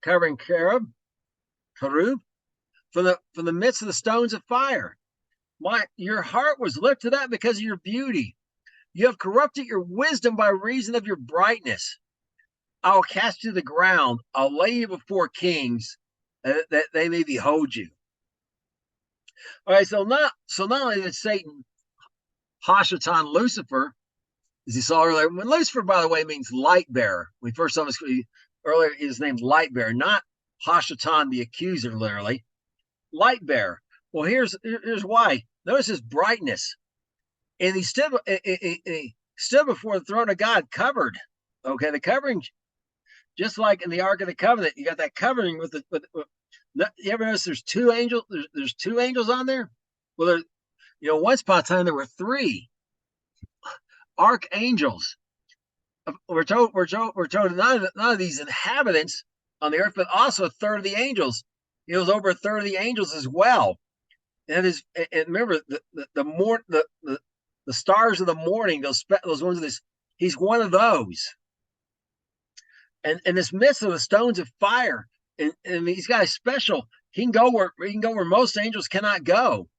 Speaker 1: covering cherub, from the midst of the stones of fire. Your heart was lifted up because of your beauty. You have corrupted your wisdom by reason of your brightness. I'll cast you to the ground. I'll lay you before kings, that they may behold you. All right, so not only did Satan Hashatan Lucifer, as you saw earlier, when Lucifer, by the way, means light bearer. We first saw this earlier, is named light bearer, not Hashatan the accuser, literally. Light bearer. Well, here's why. Notice his brightness. And he stood before the throne of God covered. Okay, the covering, just like in the Ark of the Covenant, you got that covering with you ever notice there's two angels? There's two angels on there? Well, once upon a time there were three archangels. We're told none of these inhabitants on the earth, but also a third of the angels. It was over a third of the angels as well. And remember the stars of the morning, those ones of this. He's one of those. And in this midst of the stones of fire, and these guys special. He can go where most angels cannot go.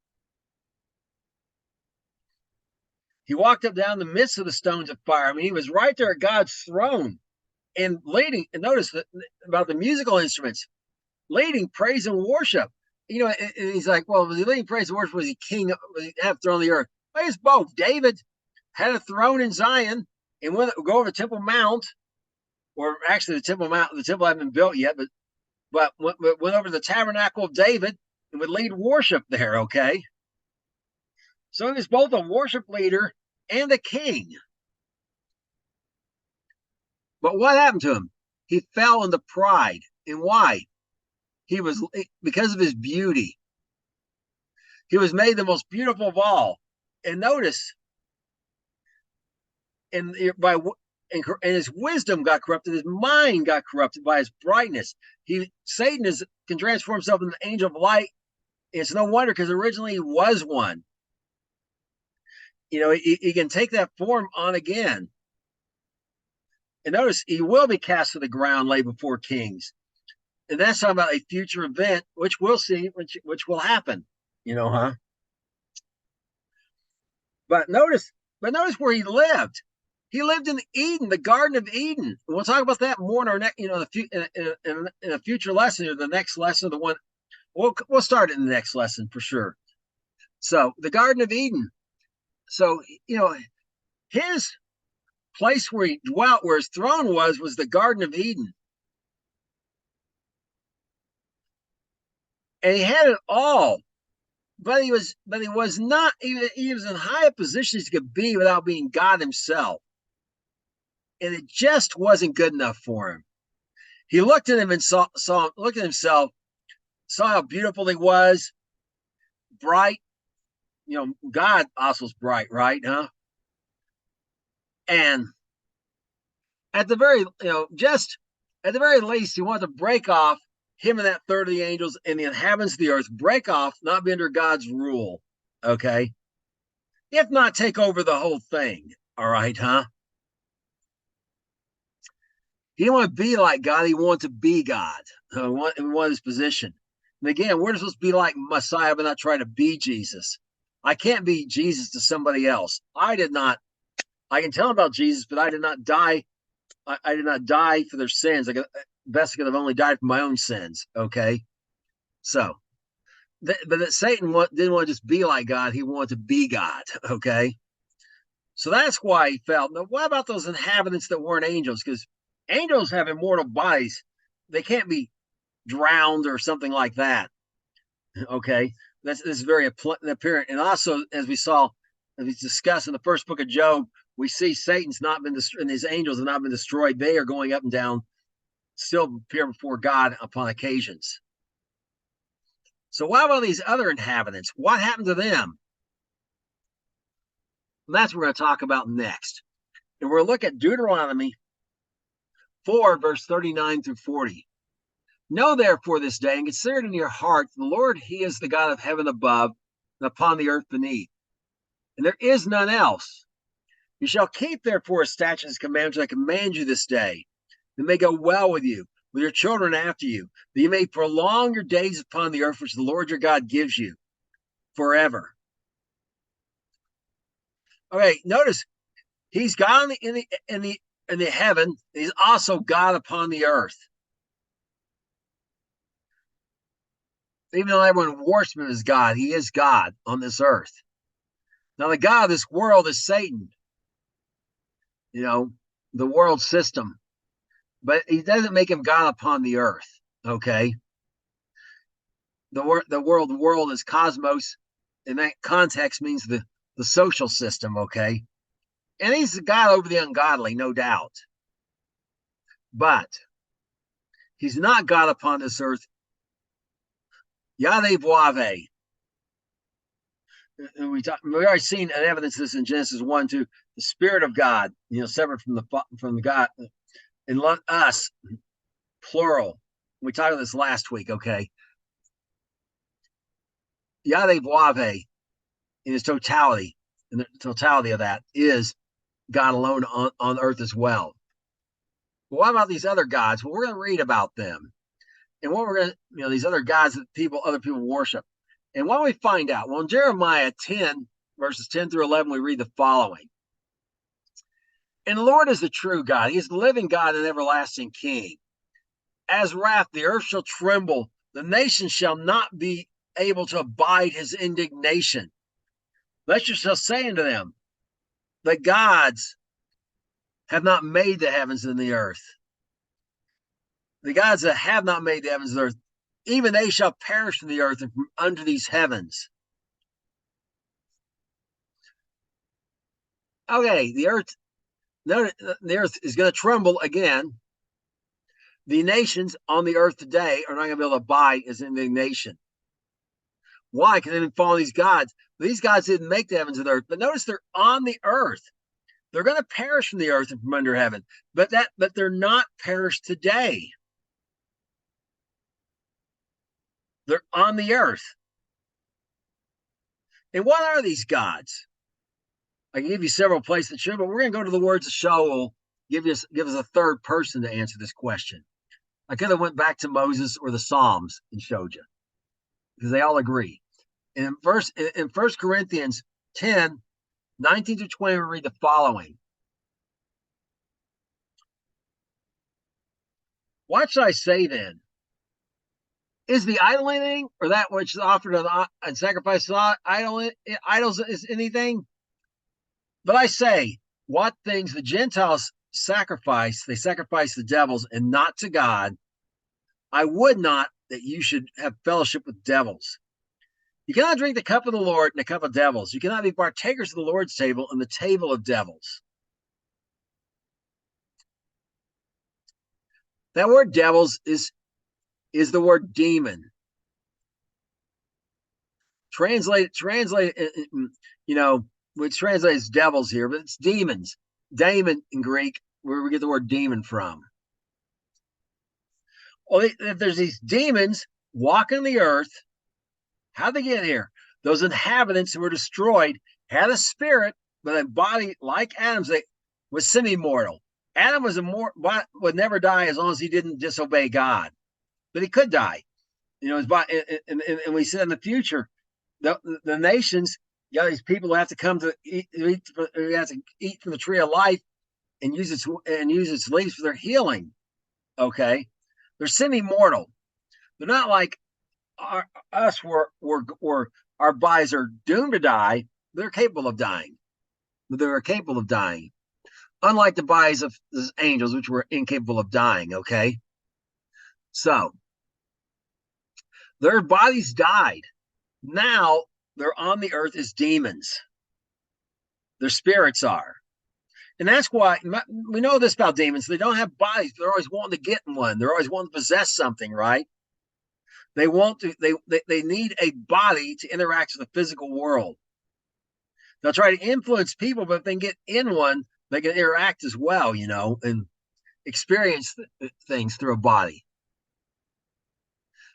Speaker 1: He walked up down the midst of the stones of fire. I mean, he was right there at God's throne and leading. And notice about the musical instruments, leading praise and worship. And he's like, well, was he leading praise and worship? Was he king? Was he have throne on the earth? Well, it's both. David had a throne in Zion and went go over the Temple Mount, or actually the Temple Mount. The temple hadn't been built yet, but went over to the tabernacle of David and would lead worship there. Okay, so he was both a worship leader and a king. But what happened to him? He fell into pride. And why? Because of his beauty. He was made the most beautiful of all. And notice, and his wisdom got corrupted, his mind got corrupted by his brightness. Satan can transform himself into an angel of light. It's no wonder, because originally he was one. He can take that form on again. And notice, he will be cast to the ground, laid before kings. And that's talking about a future event, which we'll see, which will happen. But notice where he lived. He lived in Eden, the Garden of Eden. And we'll talk about that more in our next, in a future lesson, or the next lesson. The one we'll start it in the next lesson for sure. So the Garden of Eden. So his place where he dwelt, where his throne was the Garden of Eden, and he had it all. But he was not. He was in high a position as he could be without being God himself. And it just wasn't good enough for him. He looked at him and looked at himself, saw how beautiful he was, bright. God also is bright, right? Huh? And at the very, just at the very least, he wanted to break off him and that third of the angels and the inhabitants of the earth, break off, not be under God's rule. Okay. If not, take over the whole thing. All right, huh? He didn't want to be like God. He wanted to be God. He wanted his position. And again, we're supposed to be like Messiah, but not try to be Jesus. I can't be Jesus to somebody else. I can tell them about Jesus, but I did not die. I did not die for their sins. Best I could have only died for my own sins. Okay. So, but that Satan didn't want to just be like God. He wanted to be God. Okay. So that's why he fell. Now, what about those inhabitants that weren't angels? Because angels have immortal bodies. They can't be drowned or something like that. Okay. This is very apparent. And also, as we discussed in the first book of Job, we see Satan's not been destroyed, and his angels have not been destroyed. They are going up and down, still appear before God upon occasions. So what about these other inhabitants? What happened to them? And that's what we're going to talk about next. And we're going to look at Deuteronomy 4, verse 39 through 40. Know therefore this day and consider it in your heart, the Lord, he is the God of heaven above and upon the earth beneath. And there is none else. You shall keep therefore his statutes and commandments I command you this day, that may go well with you, with your children after you, that you may prolong your days upon the earth which the Lord your God gives you forever. Okay, notice he's God in the heaven. He's also God upon the earth. Even though everyone worships him as God, he is God on this earth. Now, the God of this world is Satan, the world system. But he doesn't make him God upon the earth, okay? The world is cosmos. In that context means the social system, okay? And he's God over the ungodly, no doubt. But he's not God upon this earth. Yahweh Voave. We already seen evidence of this in Genesis 1, 2. The Spirit of God, separate from the God, and us, plural. We talked about this last week, okay? Yahweh Voave, in his totality, and the totality of that is God alone on earth as well. But what about these other gods? Well, we're going to read about them. And what we're going to, these other gods that other people worship. And what do we find out? Well, in Jeremiah 10, verses 10 through 11, we read the following. And the Lord is the true God. He is the living God and everlasting King. As wrath, the earth shall tremble. The nations shall not be able to abide his indignation. Let yourself say unto them, the gods have not made the heavens and the earth. The gods that have not made the heavens and the earth, even they shall perish from the earth and from under these heavens. Okay, the earth is going to tremble again. The nations on the earth today are not going to be able to abide his indignation. Why? Because they've been following these gods. These gods didn't make the heavens and the earth, but notice they're on the earth. They're going to perish from the earth and from under heaven, but they're not perished today. They're on the earth. And what are these gods? I can give you several places that show, but we're going to go to the words of Shaul. Give us a third person to answer this question. I could have went back to Moses or the Psalms and showed you, because they all agree. In 1 Corinthians 10, 19 to 20, we read the following. What shall I say then? Is the idol anything, or that which is offered and sacrificed to idols is anything? But I say, what things the Gentiles sacrifice, they sacrifice to devils and not to God. I would not that you should have fellowship with devils. You cannot drink the cup of the Lord and the cup of devils. You cannot be partakers of the Lord's table and the table of devils. That word devils is the word demon. Translate, which translates devils here, but it's demons. Daemon in Greek, where we get the word demon from. Well, if there's these demons walking the earth, how'd they get here? Those inhabitants who were destroyed had a spirit, but a body like Adam's was semi-mortal. Adam would never die as long as he didn't disobey God, but he could die. His body, and we said in the future, the nations, these people have to come to eat from the tree of life and use its leaves for their healing. Okay, they're semi-mortal. They're not like us, where our bodies are doomed to die. They're capable of dying. They're capable of dying, unlike the bodies of the angels, which were incapable of dying. Okay, so their bodies died. Now they're on the earth as demons. Their spirits are. And that's why we know this about demons. They don't have bodies. They're always wanting to get in one. They're always wanting to possess something, right? They need a body to interact with the physical world. They'll try to influence people, but if they can get in one, they can interact as well, and experience things through a body.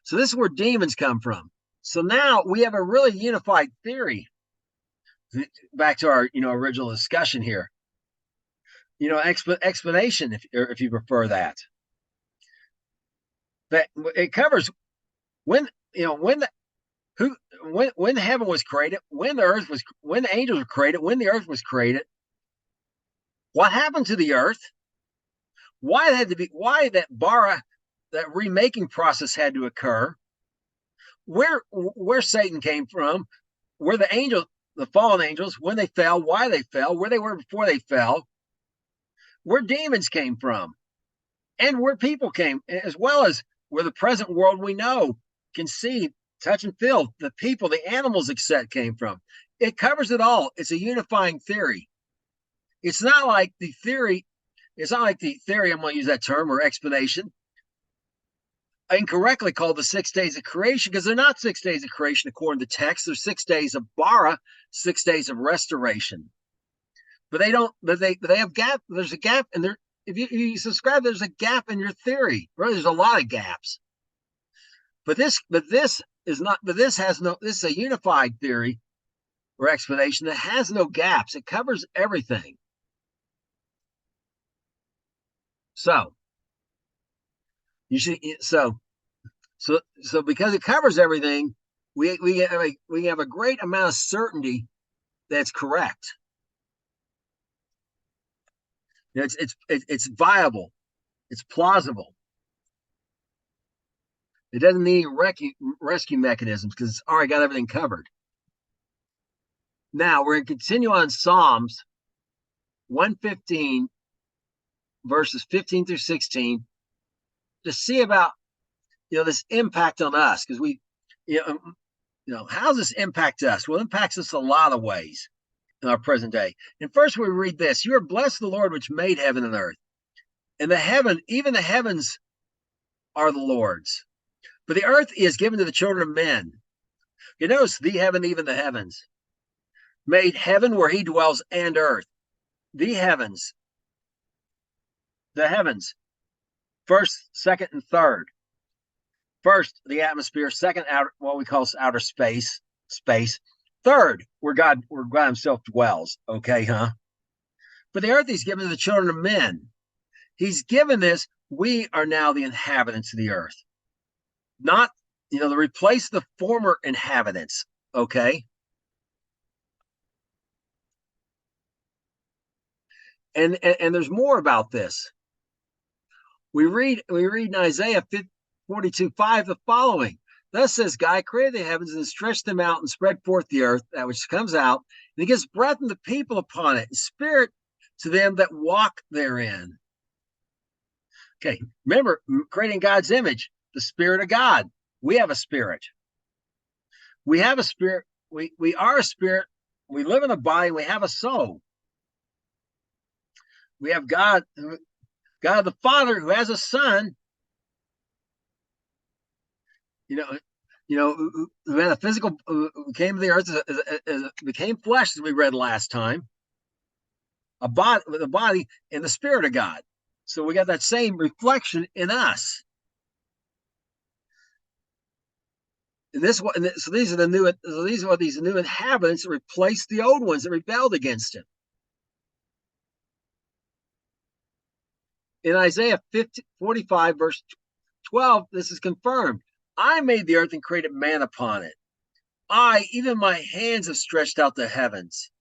Speaker 1: So this is where demons come from. So now we have a really unified theory. Back to our original discussion here. Explanation, if you prefer that. That it covers when when the who when heaven was created, when the angels were created, when the earth was created. What happened to the earth? Why that bara, that remaking process had to occur? Where Satan came from, where the fallen angels, when they fell, why they fell, where they were before they fell, where demons came from, and where people came, as well as where the present world we know, can see, touch, and feel, the people, the animals, etc., came from. It covers it all. It's a unifying theory. It's not like the theory. I'm going to use that term, or explanation, incorrectly called the 6 days of creation, because they're not 6 days of creation according to text. They're 6 days of bara, 6 days of restoration. But they don't. But they have gap. There's a gap, and there. If you subscribe, there's a gap in your theory. Right? There's a lot of gaps. But this is not. But this has no. This is a unified theory or explanation that has no gaps. It covers everything. So you should. So because it covers everything, we have a great amount of certainty that's correct. It's viable. It's plausible. It doesn't need rescue mechanisms because it's already got everything covered. Now we're going to continue on Psalms 115, verses 15 through 16, to see about this impact on us, because how does this impact us? Well, it impacts us a lot of ways in our present day. And first we read this: "You are blessed, the Lord, which made heaven and earth, and even the heavens are the Lord's. But the earth is given to the children of men." You notice the heaven, even the heavens. Made heaven where he dwells, and earth. The heavens. The heavens. First, second, and third. First, the atmosphere. Second, what we call outer space. Third, where God himself dwells. Okay, huh? But the earth he's given to the children of men. He's given this. We are now the inhabitants of the earth. Not, to replace the former inhabitants. Okay? And there's more about this. We read in Isaiah 42:5 the following: "Thus says God, created the heavens and stretched them out and spread forth the earth, that which comes out, and he gives breath unto the people upon it, and spirit to them that walk therein." Okay, remember, creating God's image, the Spirit of God. We have a spirit. We have a spirit. We are a spirit. We live in a body. We have a soul. We have God the Father, who has a Son, who had a physical, who came to the earth, became flesh, as we read last time, a body, and the Spirit of God. So we got that same reflection in us. And so these are these new inhabitants that replaced the old ones that rebelled against him. In Isaiah 45, verse 12, this is confirmed: "I made the earth and created man upon it. I, even my hands, have stretched out the heavens,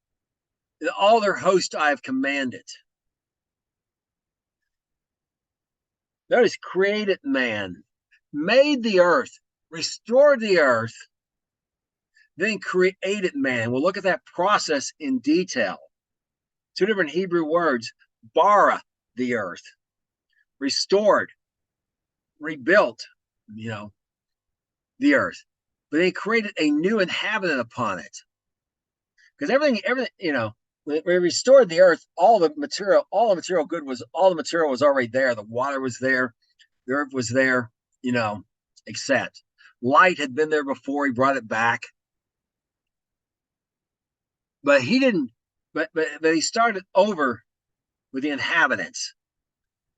Speaker 1: and all their host I have commanded." Notice, created man, made the earth, restored the earth, then created man. We'll look at that process in detail. Two different Hebrew words: bara, the earth, restored, rebuilt, the earth. But they created a new inhabitant upon it. Because everything, when we restored the earth, all the material good was already there. The water was there, the earth was there, except light had been there before he brought it back. but he didn't. But he started over with the inhabitants.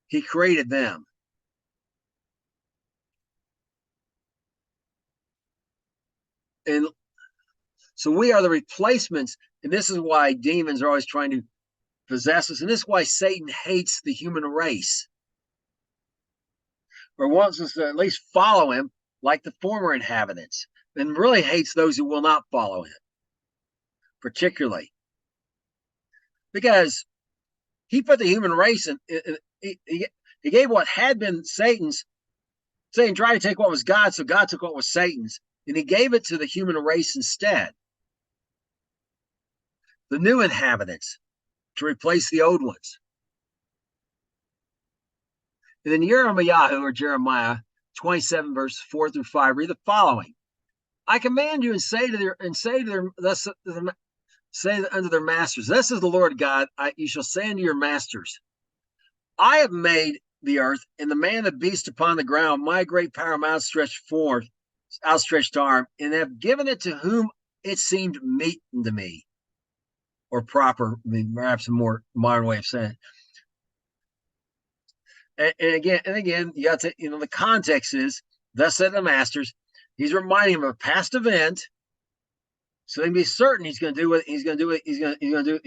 Speaker 1: He created them, and so we are the replacements. And this is why demons are always trying to possess us, and this is why Satan hates the human race, or wants us to at least follow him, like the former inhabitants, and really hates those who will not follow him, particularly because he put the human race in he gave what had been Satan's. Satan tried to take what was God's, so God took what was Satan's, and he gave it to the human race instead, the new inhabitants, to replace the old ones. And then Jeremiah 27, verse 4 through 5, read the following. I command you and say unto their masters, this is the Lord God, you shall say unto your masters, I have made the earth and the man that beast upon the ground, my great power, my outstretched arm, and have given it to whom it seemed meet unto me, or proper, I mean, perhaps a more modern way of saying it. And again, you got to, the context is, thus said the masters. He's reminding them of a past event, so they can be certain he's going to do what he's going to do. He's going to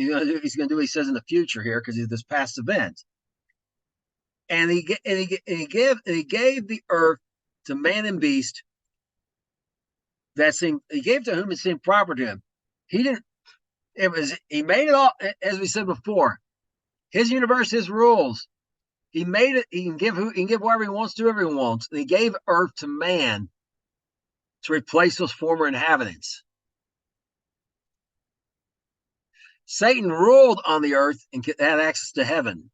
Speaker 1: do what he says in the future here, because he's this past event. And he gave the earth to man and beast. He gave to whom it seemed proper to him. He didn't. He made it all, as we said before. His universe, his rules. He made it. He can give whatever he wants to whoever he wants. And he gave earth to man to replace those former inhabitants. Satan ruled on the earth and had access to heaven.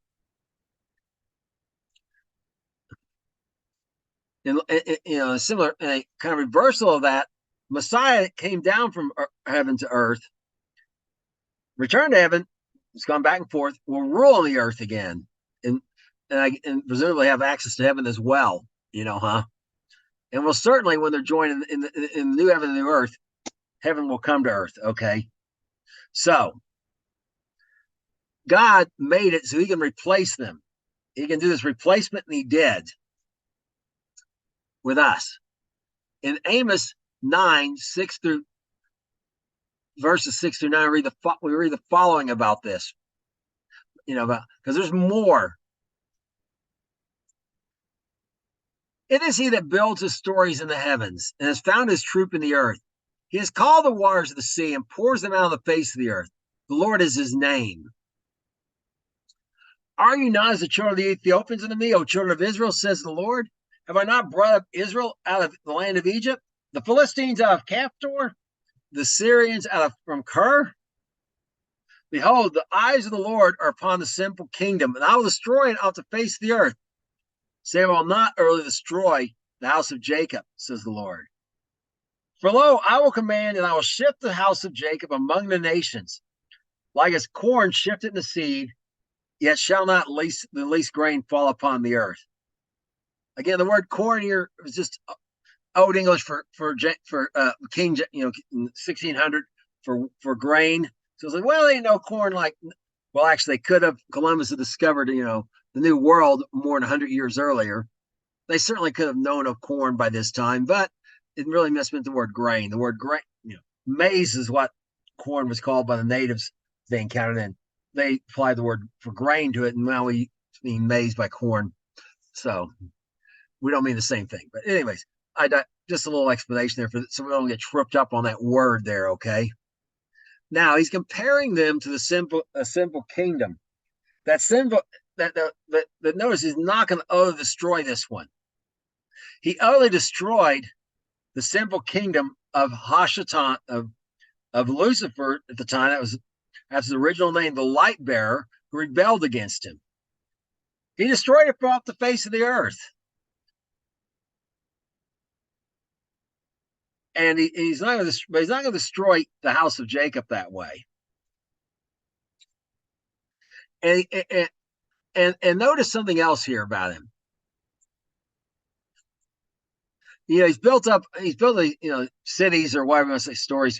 Speaker 1: And a similar kind of reversal of that, Messiah came down from heaven to earth, returned to heaven, has gone back and forth, will rule on the earth again, and presumably have access to heaven as well. And will certainly, when they're joined in the new heaven and new earth, heaven will come to earth. Okay, so God made it so he can replace them. He can do this replacement, and he did with us. In Amos 9, 6 through verses 6 through 9, we read the following about this. Because there's more. It is he that builds his stories in the heavens and has found his troop in the earth. He has called the waters of the sea and pours them out on the face of the earth. The Lord is his name. Are you not as the children of the Ethiopians unto me, O children of Israel, says the Lord? Have I not brought up Israel out of the land of Egypt, the Philistines out of Caphtor, the Syrians from Kir? Behold, the eyes of the Lord are upon the simple kingdom, and I will destroy it off the face of the earth. Say, I will not early destroy the house of Jacob, says the Lord. For lo, I will command, and I will shift the house of Jacob among the nations, like as corn shifted in the seed, yet shall not the least grain fall upon the earth. Again, the word corn here is just Old English for King, 1600 for grain. So it's like, well, they know corn like, well, actually, they could have. Columbus had discovered, the New World more than 100 years earlier. They certainly could have known of corn by this time, but it really mismeant the word grain. The word grain, maize is what corn was called by the natives they encountered, and they applied the word for grain to it, and now we mean maize by corn. So we don't mean the same thing. But anyways, just a little explanation there so we don't get tripped up on that word there, okay? Now he's comparing them to a simple kingdom. That simple that notice he's not going to destroy this one. He utterly destroyed the simple kingdom of Hashatan, of Lucifer at the time. That's his original name, the light bearer, who rebelled against him. He destroyed it from off the face of the earth. And he's not going to destroy the house of Jacob that way. And notice something else here about him. He's built cities, or whatever you want to say, stories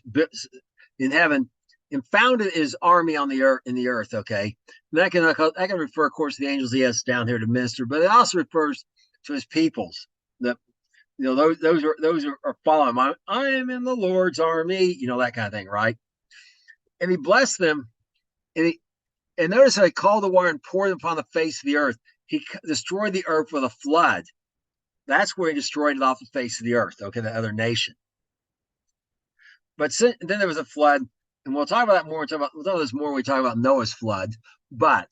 Speaker 1: in heaven, and founded his army on the earth in the earth. Okay, and that can refer, of course, to the angels he has down here to minister, but it also refers to his peoples. The those are following him. I am in the Lord's army, that kind of thing, right? And he blessed them, and notice how he called the water and poured them upon the face of the earth. He destroyed the earth with a flood. That's where he destroyed it off the face of the earth. Okay, the other nation. But then there was a flood, and we'll talk about that more. We'll talk about this more when we talk about Noah's flood. But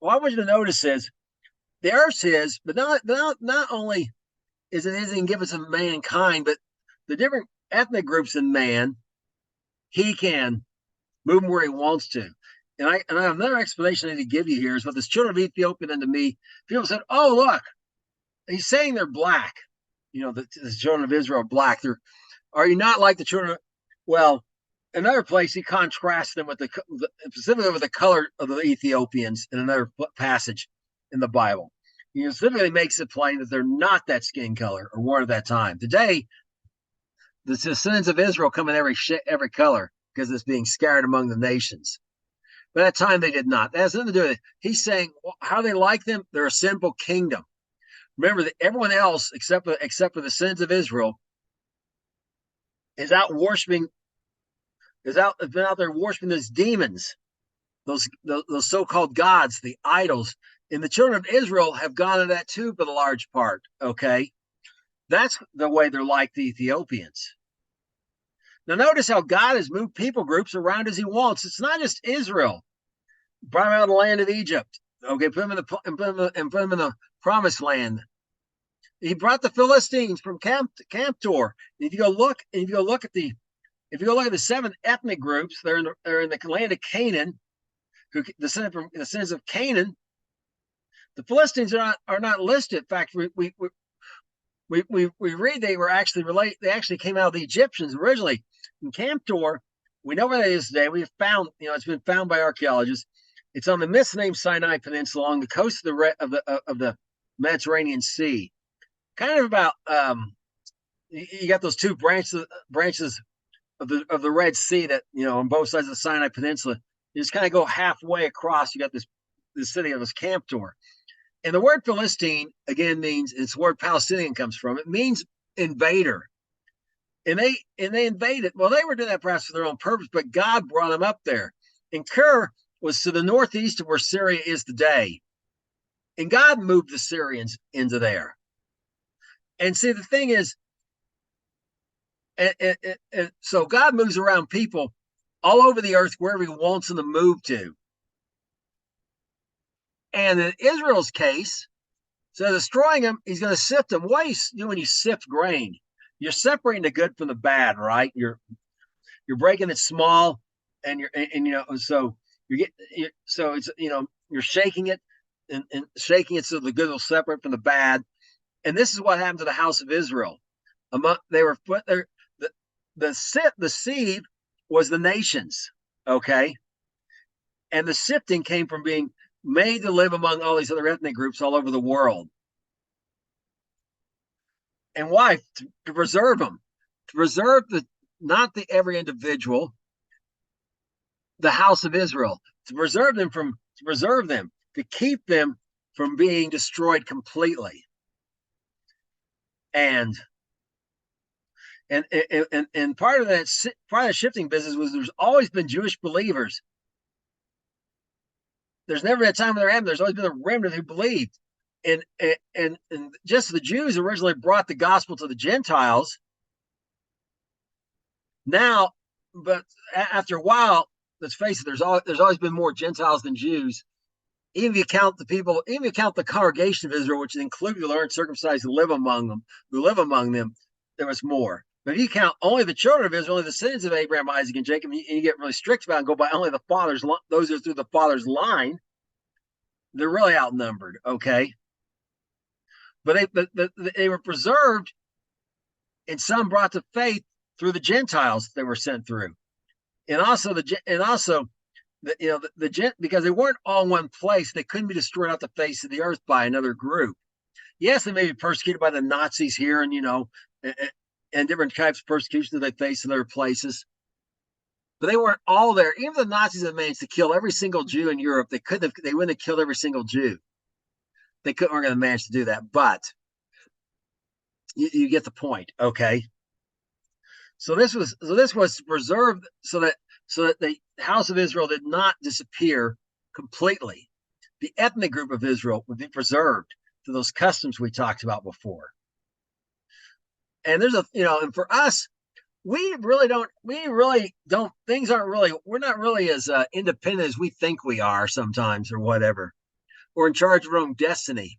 Speaker 1: what I want you to notice is the earth's his, but not only is it his and given to mankind, but the different ethnic groups in man, he can move them where he wants to. And I have another explanation I need to give you here is what this children of Ethiopia unto me. People said, "Oh, look, he's saying they're black." The children of Israel are black. Are you not like the children? Well, another place he contrasts them with specifically with the color of the Ethiopians in another passage in the Bible. He specifically makes it plain that they're not that skin color or weren't at that time. Today, the descendants of Israel come in every color because it's being scattered among the nations. But at that time, they did not. That has nothing to do with it. He's saying how they like them. They're a sinful kingdom. Remember that everyone else, except for the sins of Israel, is out there worshiping those demons, those so-called gods, the idols. And the children of Israel have gone into that too for the large part. Okay, that's the way they're like the Ethiopians. Now notice how God has moved people groups around as he wants. It's not just Israel. Brought them out of the land of Egypt. Okay, put them in the promised land. He brought the Philistines from Camptor. If you go look at the 7 ethnic groups, they're in the land of Canaan, who descended from the sons of Canaan. The Philistines are not listed. In fact, we read they were actually They actually came out of the Egyptians originally. In Camptor, we know where that is today. We've found, it's been found by archaeologists. It's on the misnamed Sinai Peninsula along the coast of the Mediterranean Sea. Kind of about you got those two branches of the Red Sea that on both sides of the Sinai Peninsula. You just kind of go halfway across. You got this city of this Camptor, and the word Philistine again means it's where Palestinian comes from. It means invader, and they invaded. Well, they were doing that perhaps for their own purpose, but God brought them up there. And Ker was to the northeast of where Syria is today, and God moved the Syrians into there. And see, the thing is, so God moves around people all over the earth wherever he wants them to move to. And in Israel's case, so destroying them, he's going to sift them. What do you do when you sift grain? You're separating the good from the bad, right? You're breaking it small, and so you're shaking it and shaking it so the good will separate from the bad. And this is what happened to the house of Israel. They were put there. The seed was the nations, okay, and the sifting came from being made to live among all these other ethnic groups all over the world. And why? To preserve them, to preserve not every individual, the house of Israel, to preserve them, to keep them from being destroyed completely. And part of the shifting business was there's always been Jewish believers. There's never been a time when there haven't. There's always been a remnant who believed. And just the Jews originally brought the gospel to the Gentiles. Now, but after a while, let's face it, there's always been more Gentiles than Jews. Even if you count the congregation of Israel, which included the uncircumcised who live among them, there was more. But if you count only the children of Israel, only the descendants of Abraham, Isaac, and Jacob, and you get really strict about it and go by only the fathers, those who are through the father's line, they're really outnumbered, okay? But they were preserved, and some brought to faith through the Gentiles they were sent through, because they weren't all in one place, they couldn't be destroyed off the face of the earth by another group. Yes, they may be persecuted by the Nazis here, and different types of persecution that they face in other places. but they weren't all there. Even the Nazis had managed to kill every single Jew in Europe. They wouldn't have killed every single Jew. They weren't going to manage to do that, but you get the point, okay? So this was preserved so that the house of Israel did not disappear completely. The ethnic group of Israel would be preserved to those customs we talked about before. And there's and for us, we really don't, things aren't really, we're not really as independent as we think we are sometimes or whatever. We're in charge of our own destiny.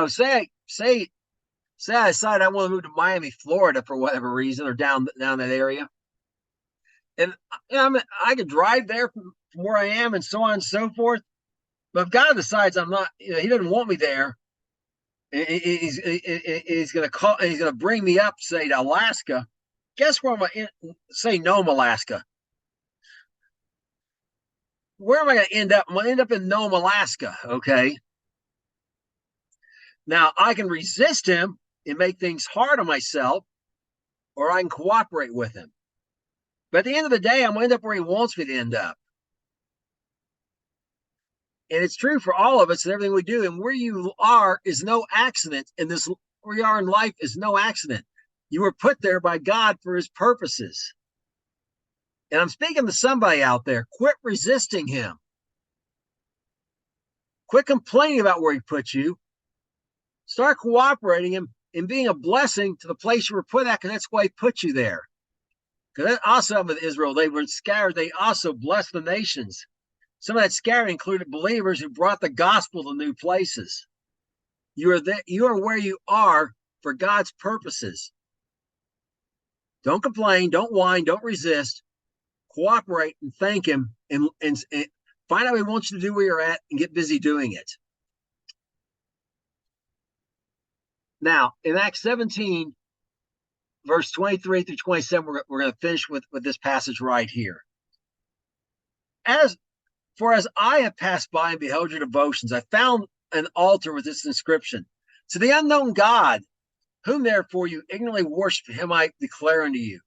Speaker 1: Say I decide I want to move to Miami, Florida for whatever reason, or down that area. And I could drive there from where I am and so on and so forth. But if God decides I'm not, he doesn't want me there, he's going to bring me up, say, to Alaska. Guess where I'm going to say Nome, Alaska? Where am I going to end up? I'm going to end up in Nome, Alaska, okay? Now, I can resist him and make things hard on myself, or I can cooperate with him. But at the end of the day, I'm going to end up where he wants me to end up. And it's true for all of us and everything we do. And where you are is no accident. And where you are in life is no accident. You were put there by God for his purposes. And I'm speaking to somebody out there. Quit resisting him. Quit complaining about where he put you. Start cooperating him and being a blessing to the place you were put at, because that's why he put you there. Because that also with Israel, they were scattered. They also blessed the nations. Some of that scattering included believers who brought the gospel to new places. You are where you are for God's purposes. Don't complain, don't whine, don't resist. Cooperate and thank him and find out what he wants you to do where you're at and get busy doing it. Now, in Acts 17, verse 23 through 27, we're going to finish with this passage right here. As I have passed by and beheld your devotions, I found an altar with this inscription: to the unknown God, whom therefore you ignorantly worship, him I declare unto you.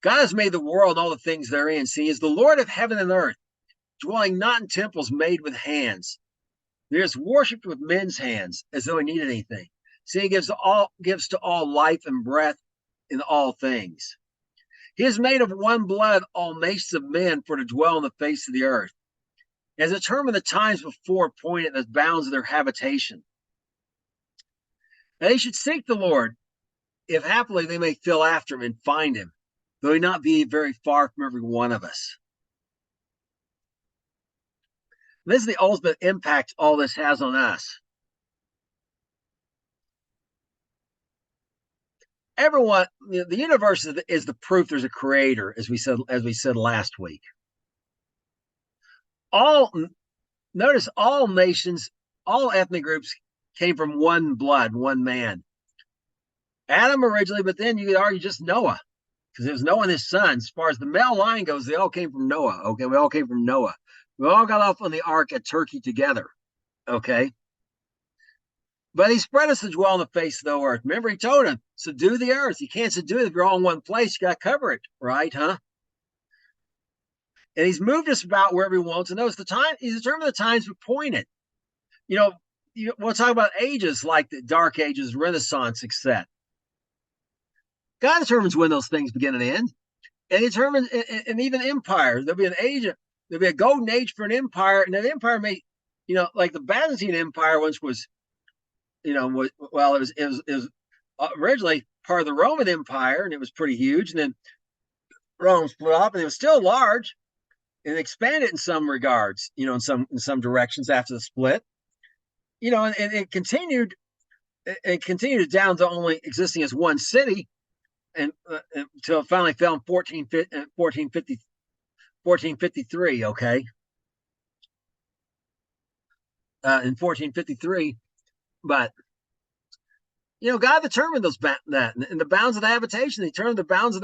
Speaker 1: God has made the world and all the things therein. See, he is the Lord of heaven and earth, dwelling not in temples made with hands. He is worshipped with men's hands, as though he needed anything. See, he gives to all life and breath in all things. He has made of one blood all nations of men for to dwell on the face of the earth, as determined the times before appointed as bounds of their habitation. Now they should seek the Lord, if happily they may feel after him and find him, though he not be very far from every one of us. This is the ultimate impact all this has on us. Everyone, the universe is the proof there's a creator, as we said last week. Notice all nations, all ethnic groups came from one blood, one man. Adam originally, but then you could argue just Noah, because it was Noah and his sons. As far as the male line goes, they all came from Noah. Okay, we all came from Noah. We all got off on the ark at Turkey together. Okay. But he spread us to dwell on the face of the earth. Remember, he told him, subdue the earth. You can't subdue it if you're all in one place. You got to cover it, right? Huh? And he's moved us about wherever he wants. And notice he's determined the times appointed. We'll talk about ages like the Dark Ages, Renaissance, etc. God determines when those things begin and end. And he determines, and even empire. There'll be a golden age for an empire. And that empire may, like the Byzantine Empire, which was, it was originally part of the Roman Empire, and it was pretty huge. And then Rome split up, and it was still large and expanded in some regards, in some directions after the split. And it continued down to only existing as one city, and until it finally fell in 1453. Okay, in 1453, but God determined that in the bounds of the habitation. He determined the bounds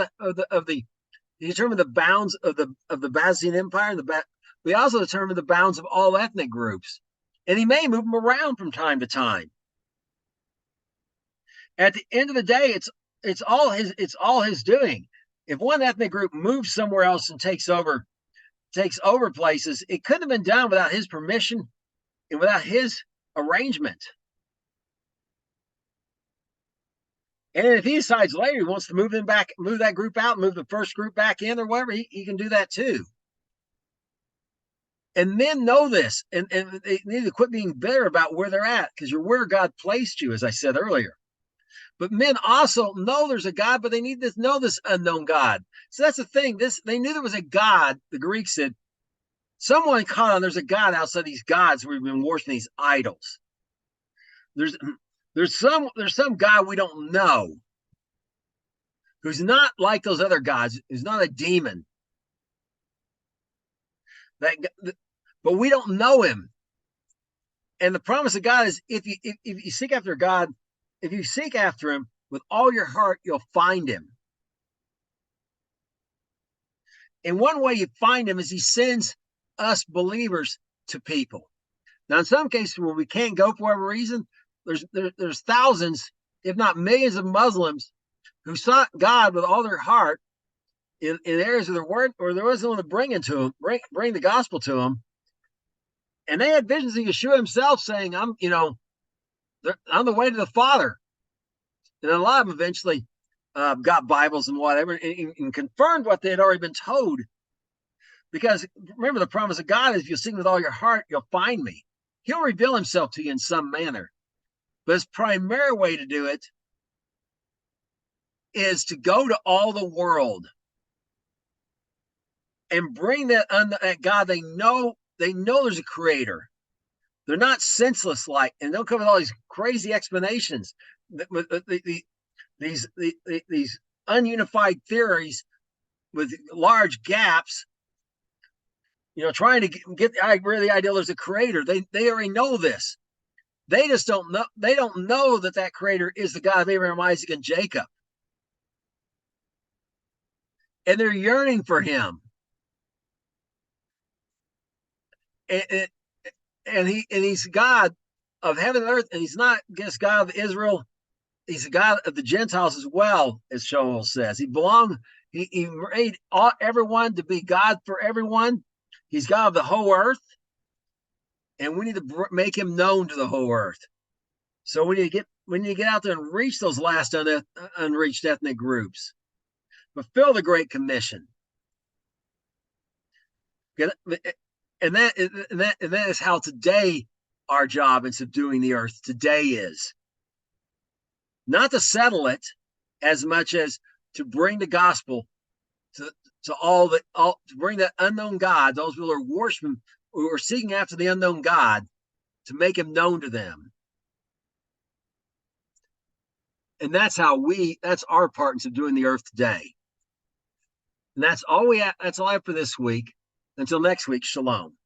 Speaker 1: He determined the bounds of the Byzantine Empire. We also determined the bounds of all ethnic groups, and he may move them around from time to time. At the end of the day, it's all his doing. If one ethnic group moves somewhere else and takes over places, it couldn't have been done without his permission and without his arrangement. And if he decides later he wants to move them back, move that group out, move the first group back in or whatever, he can do that too. And men know this, and they need to quit being bitter about where they're at, because you're where God placed you, as I said earlier. But men also know there's a God, but they need to know this unknown God. So that's the thing. They knew there was a God. The Greeks said, someone caught on there's a God outside these gods. We've been worshiping these idols. There's some God we don't know, who's not like those other gods, who's not a demon. But we don't know him. And the promise of God is if you seek after God, if you seek after him with all your heart, you'll find him. And one way you find him is he sends us believers to people. Now, in some cases where we can't go for whatever reason, there's thousands, if not millions of Muslims who sought God with all their heart in areas of their word, or there wasn't one to bring bring the gospel to them. And they had visions of Yeshua himself saying, I'm the way to the Father. And a lot of them eventually got Bibles and whatever and confirmed what they had already been told. Because remember, the promise of God is if you sing with all your heart, you'll find me. He'll reveal himself to you in some manner. But his primary way to do it is to go to all the world and bring that God. They know there's a creator. They're not senseless and they'll come with all these crazy explanations. These ununified theories with large gaps, trying to get the idea there's a creator. They already know this. They just don't know. They don't know that creator is the God of Abraham, Isaac, and Jacob. And they're yearning for him. And he's God of heaven and earth, and he's not just God of Israel. He's a God of the Gentiles as well, as Shoel says. He made everyone to be God for everyone. He's God of the whole earth, and we need to make him known to the whole earth. So we need to get out there and reach those last unreached ethnic groups. Fulfill the Great Commission. And that is how today our job in subduing the earth today is. Not to settle it as much as to bring the gospel to bring that unknown God, those people who are worshiping, who are seeking after the unknown God, to make him known to them. And that's our part in subduing the earth today. And that's all I have for this week. Until next week, shalom.